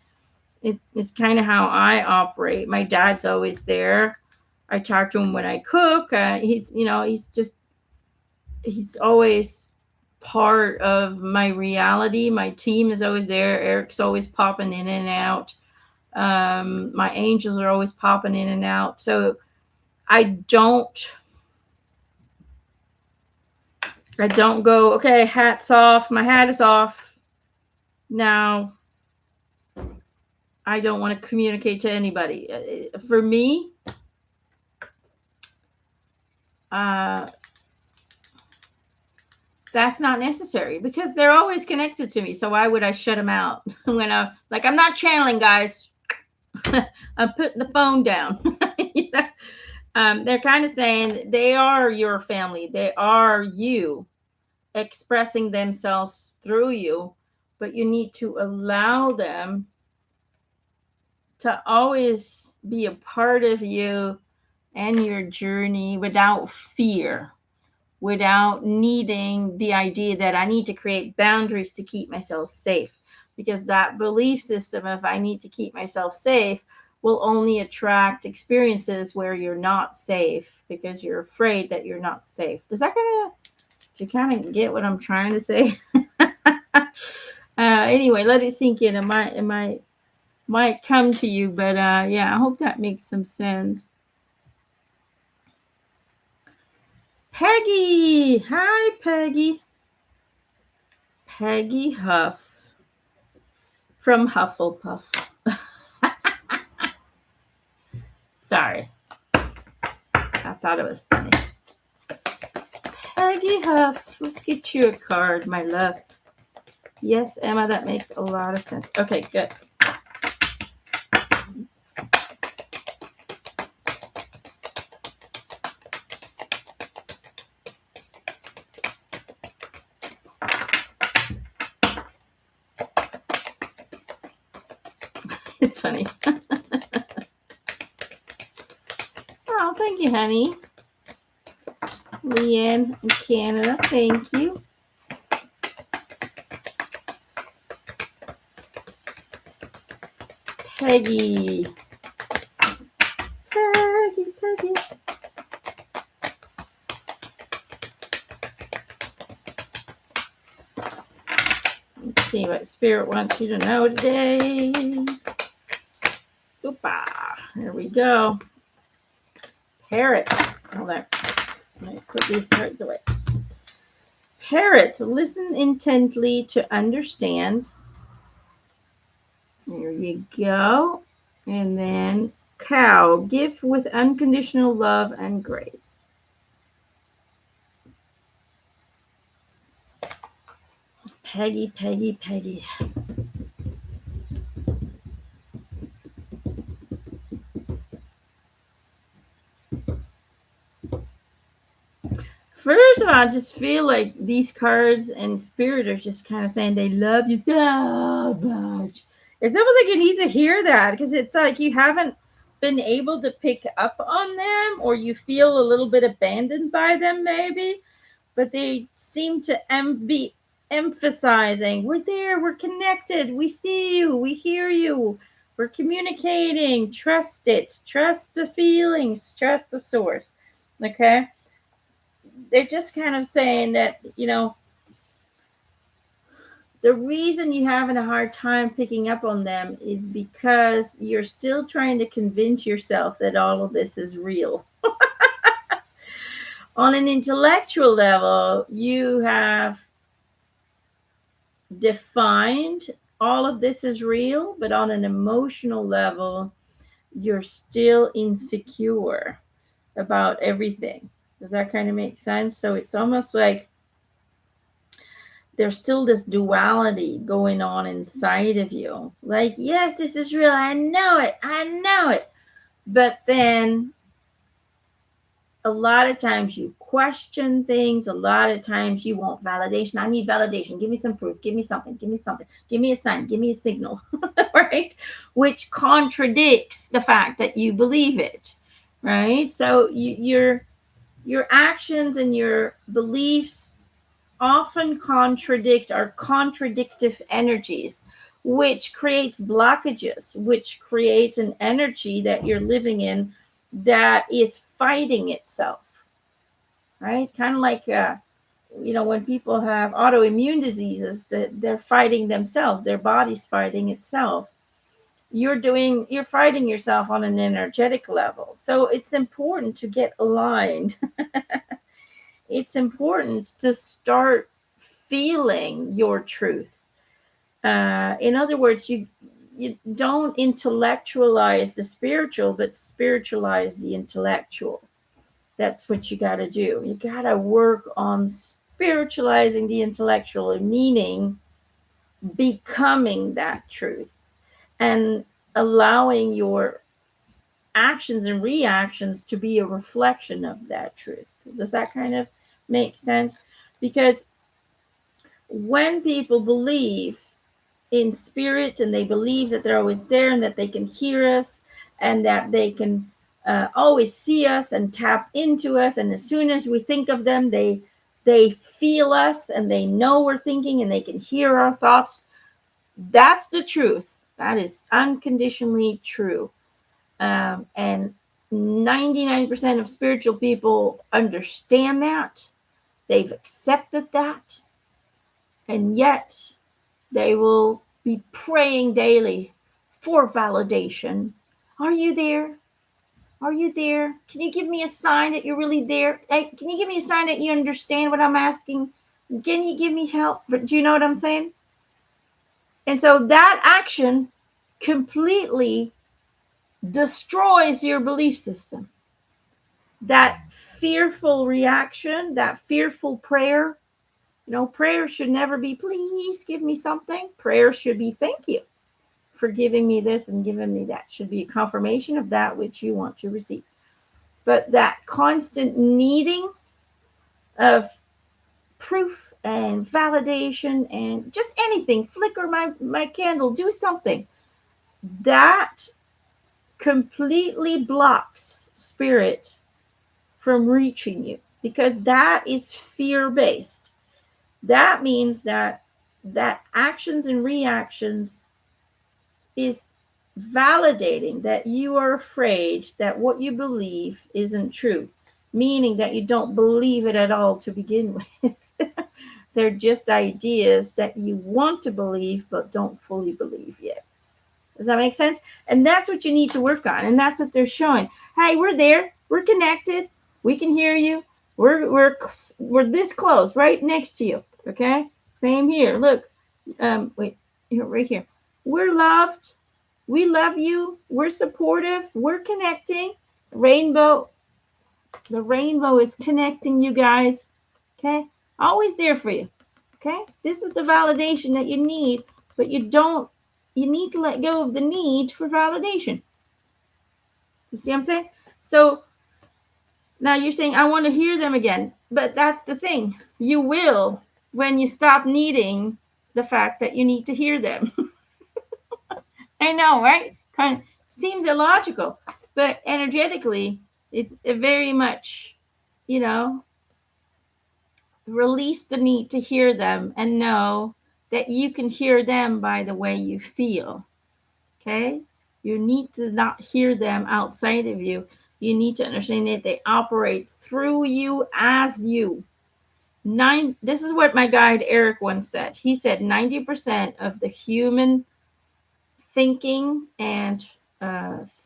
It's kind of how I operate. My dad's always there. I talk to him when I cook. He's always part of my reality. My team is always there. Eric's always popping in and out. My angels are always popping in and out. So I don't go, okay, hat's off. My hat is off. Now I don't want to communicate to anybody. For me, that's not necessary because they're always connected to me. So why would I shut them out when I'm not channeling, guys. I'm putting the phone down. They're kind of saying they are your family. They are you expressing themselves through you, but you need to allow them to always be a part of you and your journey without fear, without needing the idea that I need to create boundaries to keep myself safe. Because that belief system of I need to keep myself safe will only attract experiences where you're not safe because you're afraid that you're not safe. Do you kind of get what I'm trying to say? Anyway, let it sink in. It might come to you, but yeah, I hope that makes some sense. Peggy! Hi, Peggy. Peggy Huff from Hufflepuff. Sorry. I thought it was funny. Peggy Huff, let's get you a card, my love. Yes, Emma, that makes a lot of sense. Okay, good. It's funny. Oh, thank you, honey. Leanne in Canada, thank you. Peggy. Peggy. Let's see what Spirit wants you to know today. Oopa. There we go. Parrot. Hold on. Let me put these cards away. Parrot, listen intently to understand. There you go. And then cow, give with unconditional love and grace. Peggy. First of all, I just feel like these cards and Spirit are just kind of saying they love you so much. It's almost like you need to hear that because it's like you haven't been able to pick up on them, or you feel a little bit abandoned by them maybe, but they seem to be emphasizing, we're there, we're connected, we see you, we hear you, we're communicating, trust it, trust the feelings, trust the source. Okay. they're just kind of saying that, the reason you're having a hard time picking up on them is because you're still trying to convince yourself that all of this is real. On an intellectual level, you have defined all of this is real, but on an emotional level, you're still insecure about everything. Does that kind of make sense? So it's almost like there's still this duality going on inside of you. Like, yes, this is real. I know it. I know it. But then a lot of times you question things. A lot of times you want validation. I need validation. Give me some proof. Give me something. Give me something. Give me a sign. Give me a signal. Right? Which contradicts the fact that you believe it. Right? So your actions and your beliefs often contradict our contradictive energies, which creates blockages, which creates an energy that you're living in that is fighting itself, right? Kind of like, when people have autoimmune diseases, that they're fighting themselves, their body's fighting itself. You're fighting yourself on an energetic level. So it's important to get aligned. It's important to start feeling your truth. In other words, you don't intellectualize the spiritual, but spiritualize the intellectual. That's what you got to do. You got to work on spiritualizing the intellectual, meaning becoming that truth and allowing your actions and reactions to be a reflection of that truth. Does that kind of make sense? Because when people believe in spirit and they believe that they're always there and that they can hear us and that they can always see us and tap into us, and as soon as we think of them, they feel us and they know we're thinking and they can hear our thoughts. That's the truth. That is unconditionally true. And 99% of spiritual people understand that. They've accepted that. And yet they will be praying daily for validation. Are you there? Are you there? Can you give me a sign that you're really there? Hey, can you give me a sign that you understand what I'm asking? Can you give me help? But do you know what I'm saying? And so that action completely destroys your belief system. That fearful reaction, that fearful prayer, prayer should never be, please give me something. Prayer should be, thank you for giving me this and giving me that. Should be a confirmation of that which you want to receive. But that constant needing of proof and validation and just anything, flicker my candle, do something, that completely blocks spirit from reaching you, because that is fear-based. That means that actions and reactions is validating that you are afraid that what you believe isn't true, meaning that you don't believe it at all to begin with. They're just ideas that you want to believe but don't fully believe yet. Does that make sense? And that's what you need to work on. And that's what they're showing. Hey, we're there. We're connected. We can hear you. We're this close, right next to you. Okay. Same here. Look. Wait. Here, right here. We're loved. We love you. We're supportive. We're connecting. Rainbow. The rainbow is connecting you guys. Okay. Always there for you. Okay. This is the validation that you need, but you need to let go of the need for validation. You see what I'm saying? So now you're saying, I want to hear them again. But that's the thing. You will when you stop needing the fact that you need to hear them. I know, right? Kind of seems illogical. But energetically, it's very much, release the need to hear them and know that you can hear them by the way you feel. Okay? You need to not hear them outside of you. You need to understand that they operate through you as you. This is what my guide Eric once said. He said 90% of the human thinking and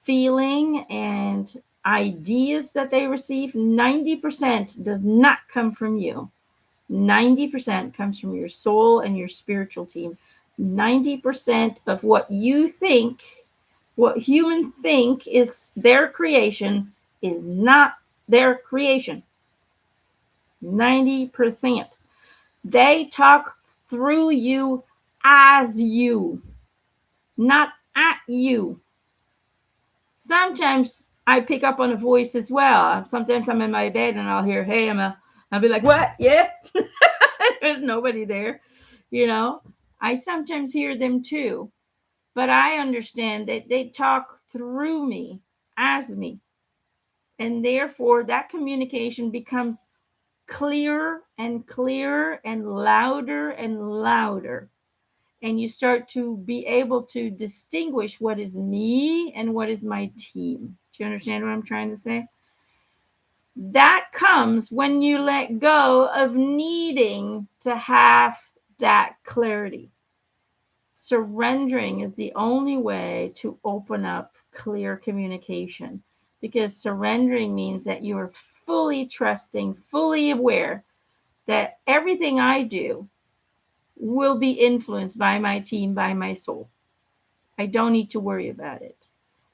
feeling and ideas that they receive, 90% does not come from you. 90% comes from your soul and your spiritual team. 90% of what you think, what humans think is their creation, is not their creation. 90%. They talk through you as you, not at you. Sometimes I pick up on a voice as well. Sometimes I'm in my bed and I'll hear, hey, Emma. I'll be like, what? Yes. There's nobody there. You know, I sometimes hear them too. But I understand that they talk through me, as me. And therefore, that communication becomes clearer and clearer and louder. And you start to be able to distinguish what is me and what is my team. Do you understand what I'm trying to say? That comes when you let go of needing to have that clarity. Surrendering is the only way to open up clear communication, because surrendering means that you are fully trusting, fully aware that everything I do will be influenced by my team, by my soul. I don't need to worry about it.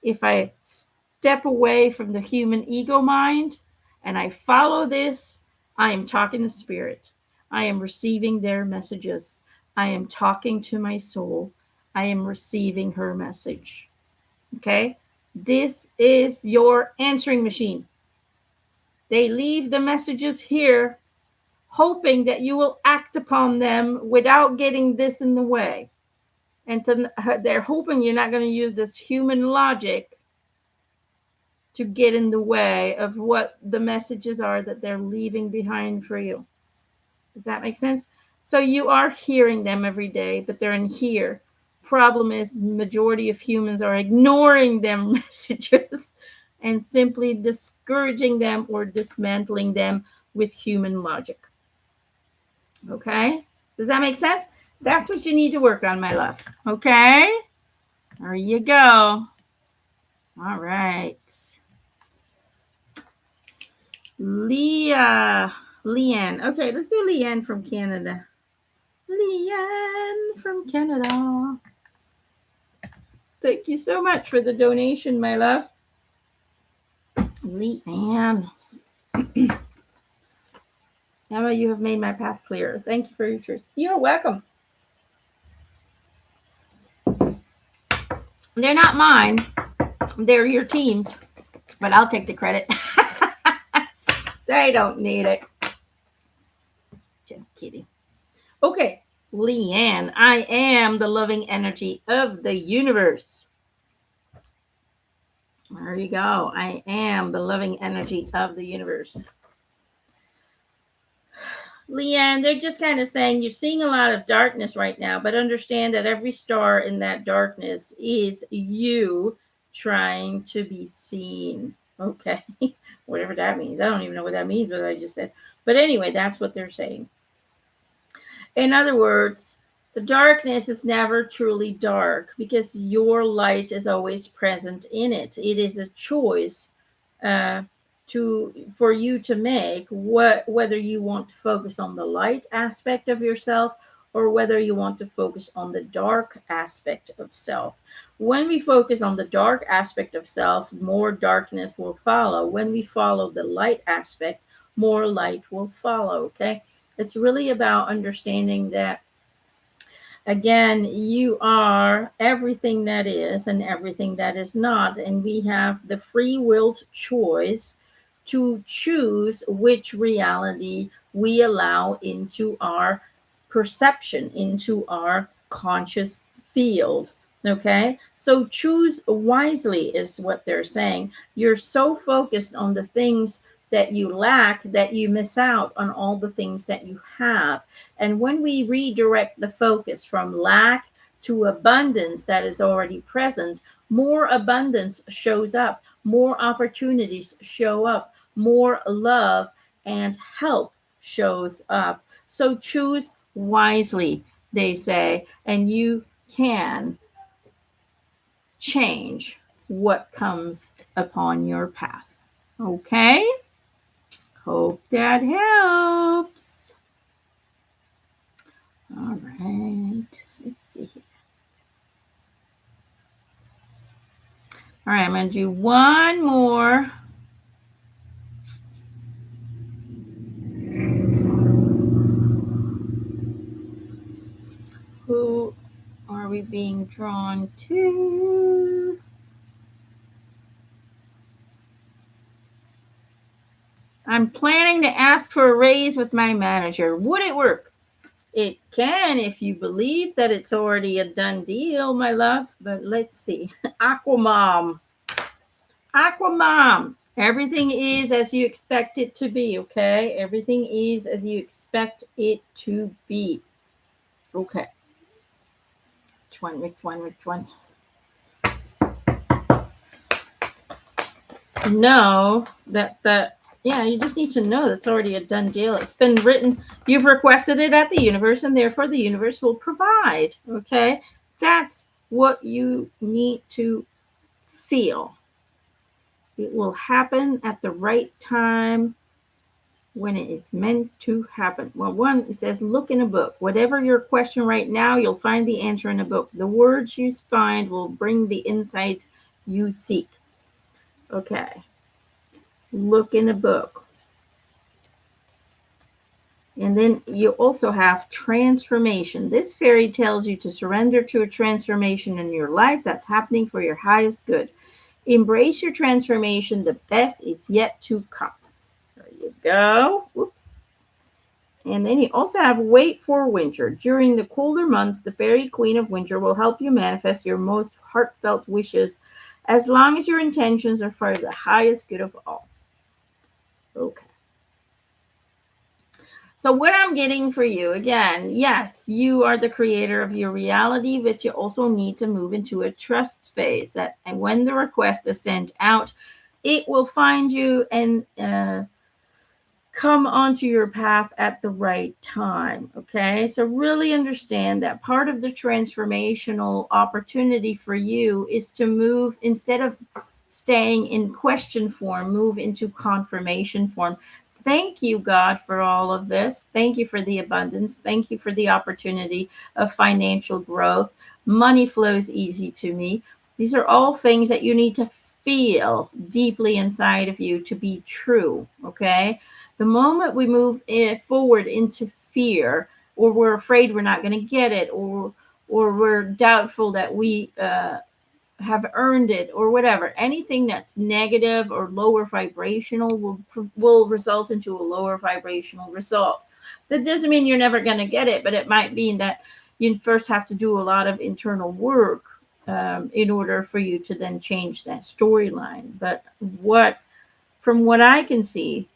If I step away from the human ego mind and I follow this, I am talking to spirit. I am receiving their messages. I am talking to my soul. I am receiving her message. Okay? This is your answering machine. They leave the messages here, hoping that you will act upon them without getting this in the way. And they're hoping you're not going to use this human logic to get in the way of what the messages are that they're leaving behind for you. Does that make sense? So you are hearing them every day, but they're in here. Problem is, majority of humans are ignoring them messages and simply discouraging them or dismantling them with human logic. Okay? Does that make sense? That's what you need to work on, my love. Okay? There you go. All right. Leanne. Okay, let's do Leanne from Canada. Leanne from Canada. Thank you so much for the donation, my love. Leanne. Emma, you have made my path clearer. Thank you for your truth. You're welcome. They're not mine. They're your team's, but I'll take the credit. They don't need it. Just kidding. Okay, Leanne, I am the loving energy of the universe. There you go. I am the loving energy of the universe. Leanne, they're just kind of saying you're seeing a lot of darkness right now, but understand that every star in that darkness is you trying to be seen. Okay, whatever that means. I don't even know what that means, what I just said. But anyway, that's what they're saying. In other words, the darkness is never truly dark because your light is always present in it. It is a choice for you to make whether you want to focus on the light aspect of yourself or whether you want to focus on the dark aspect of self. When we focus on the dark aspect of self, more darkness will follow. When we follow the light aspect, more light will follow. Okay, it's really about understanding that, again, you are everything that is and everything that is not, and we have the free willed choice to choose which reality we allow into our perception, into our conscious field. Okay, so choose wisely is what they're saying. You're so focused on the things that you lack that you miss out on all the things that you have. And when we redirect the focus from lack to abundance that is already present, more abundance shows up, more opportunities show up, more love and help shows up. So choose wisely, they say, and you can change what comes upon your path. Okay? Hope that helps. All right. Let's see here. All right, I'm going to do one more. Who are we being drawn to? I'm planning to ask for a raise with my manager. Would it work? It can if you believe that it's already a done deal, my love. But let's see. Aquamom. Aquamom. Everything is as you expect it to be, okay? Everything is as you expect it to be. Okay. Which one? Know that yeah, you just need to know that's already a done deal. It's been written. You've requested it at the universe, and therefore the universe will provide. Okay? That's what you need to feel. It will happen at the right time when it is meant to happen. Well, one, it says, look in a book. Whatever your question right now, you'll find the answer in a book. The words you find will bring the insight you seek. Okay. Look in a book. And then you also have transformation. This fairy tells you to surrender to a transformation in your life that's happening for your highest good. Embrace your transformation. The best is yet to come. There you go. Whoops. And then you also have wait for winter. During the colder months, the fairy queen of winter will help you manifest your most heartfelt wishes as long as your intentions are for the highest good of all. Okay. So what I'm getting for you, again, yes, you are the creator of your reality, but you also need to move into a trust phase. And when the request is sent out, it will find you and come onto your path at the right time. Okay, so really understand that part of the transformational opportunity for you is to move, instead of staying in question form, move into confirmation form. Thank you, God, for all of this. Thank you for the abundance. Thank you for the opportunity of financial growth. Money flows easy to me. These are all things that you need to feel deeply inside of you to be true. Okay. The moment we move forward into fear, or we're afraid we're not going to get it, or we're doubtful that we have earned it, or whatever, anything that's negative or lower vibrational will result into a lower vibrational result. That doesn't mean you're never going to get it, but it might mean that you first have to do a lot of internal work in order for you to then change that storyline. But from what I can see,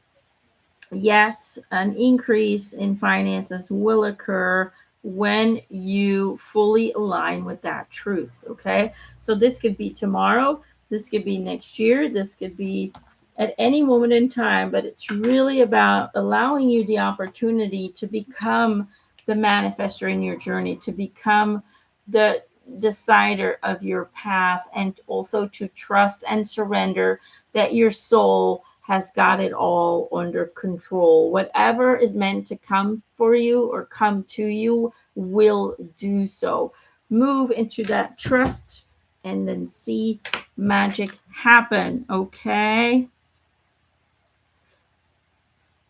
yes, an increase in finances will occur when you fully align with that truth. Okay. So this could be tomorrow, this could be next year, this could be at any moment in time, but it's really about allowing you the opportunity to become the manifester in your journey, to become the decider of your path, and also to trust and surrender that your soul has got it all under control. Whatever is meant to come for you or come to you will do so. Move into that trust and then see magic happen. Okay.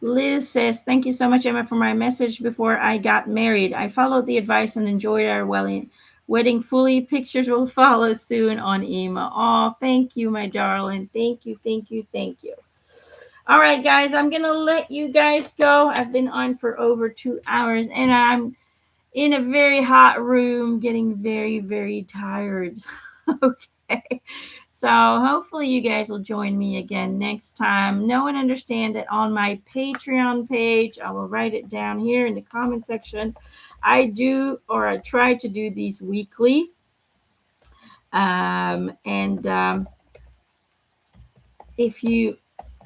Liz says, thank you so much, Emma, for my message before I got married. I followed the advice and enjoyed our wedding fully. Pictures will follow soon on Ema. Oh, thank you, my darling. Thank you. All right, guys, I'm going to let you guys go. I've been on for over 2 hours, and I'm in a very hot room getting very, very tired. Okay. Okay. So hopefully you guys will join me again next time. Know and understand that on my Patreon page, I will write it down here in the comment section. I do, or I try to do these weekly. And if you,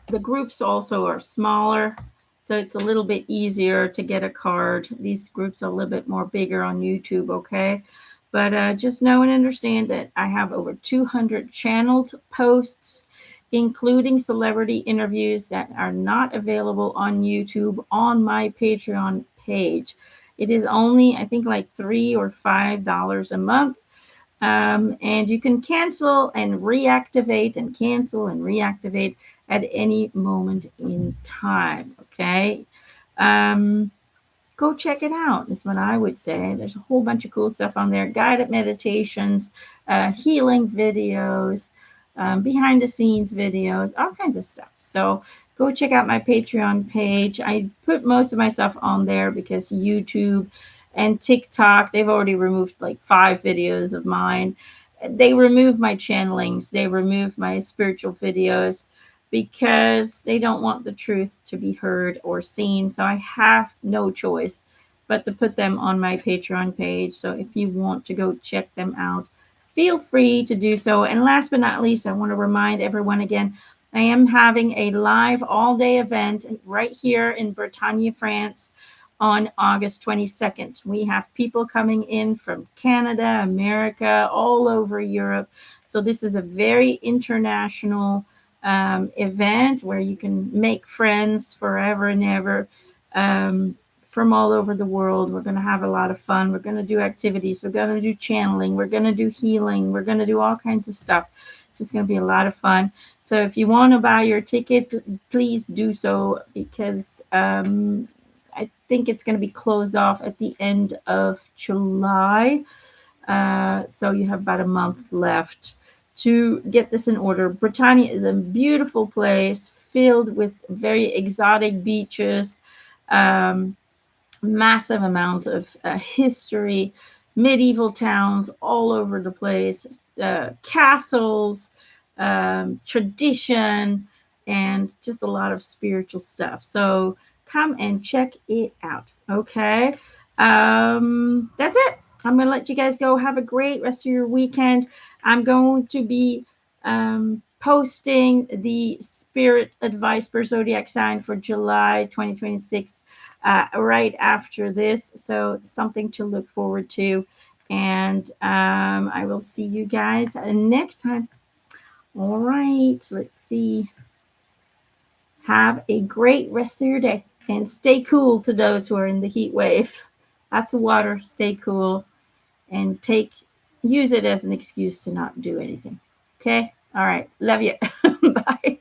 the groups also are smaller, so it's a little bit easier to get a card. These groups are a little bit more bigger on YouTube, okay? But just know and understand that I have over 200 channeled posts, including celebrity interviews that are not available on YouTube on my Patreon page. It is only, I think, like $3 or $5 a month. And you can cancel and reactivate and cancel and reactivate at any moment in time. Okay. Um, Go check it out, is what I would say. There's a whole bunch of cool stuff on there, guided meditations, healing videos, behind the scenes videos, all kinds of stuff. So go check out my Patreon page. I put most of my stuff on there because YouTube and TikTok, they've already removed like 5 videos of mine. They remove my channelings, they remove my spiritual videos because they don't want the truth to be heard or seen. So I have no choice but to put them on my Patreon page. So if you want to go check them out, feel free to do so. And last but not least, I want to remind everyone again, I am having a live all-day event right here in Bretagne, France on August 22nd. We have people coming in from Canada, America, all over Europe. So this is a very international event where you can make friends forever and ever from all over the world. We're going to have a lot of fun. We're going to do activities. We're going to do channeling. We're going to do healing. We're going to do all kinds of stuff. It's just going to be a lot of fun. So if you want to buy your ticket, please do so, because I think it's going to be closed off at the end of July. So you have about a month left to get this in order. Bretagne is a beautiful place filled with very exotic beaches, massive amounts of history, medieval towns all over the place, castles, tradition, and just a lot of spiritual stuff. So come and check it out. Okay. That's it. I'm going to let you guys go. Have a great rest of your weekend. I'm going to be posting the spirit advice per zodiac sign for July 2026 right after this. So something to look forward to. And I will see you guys next time. All right. Let's see. Have a great rest of your day and stay cool to those who are in the heat wave. Lots of water, stay cool, and use it as an excuse to not do anything. Okay? All right. Love you. Bye.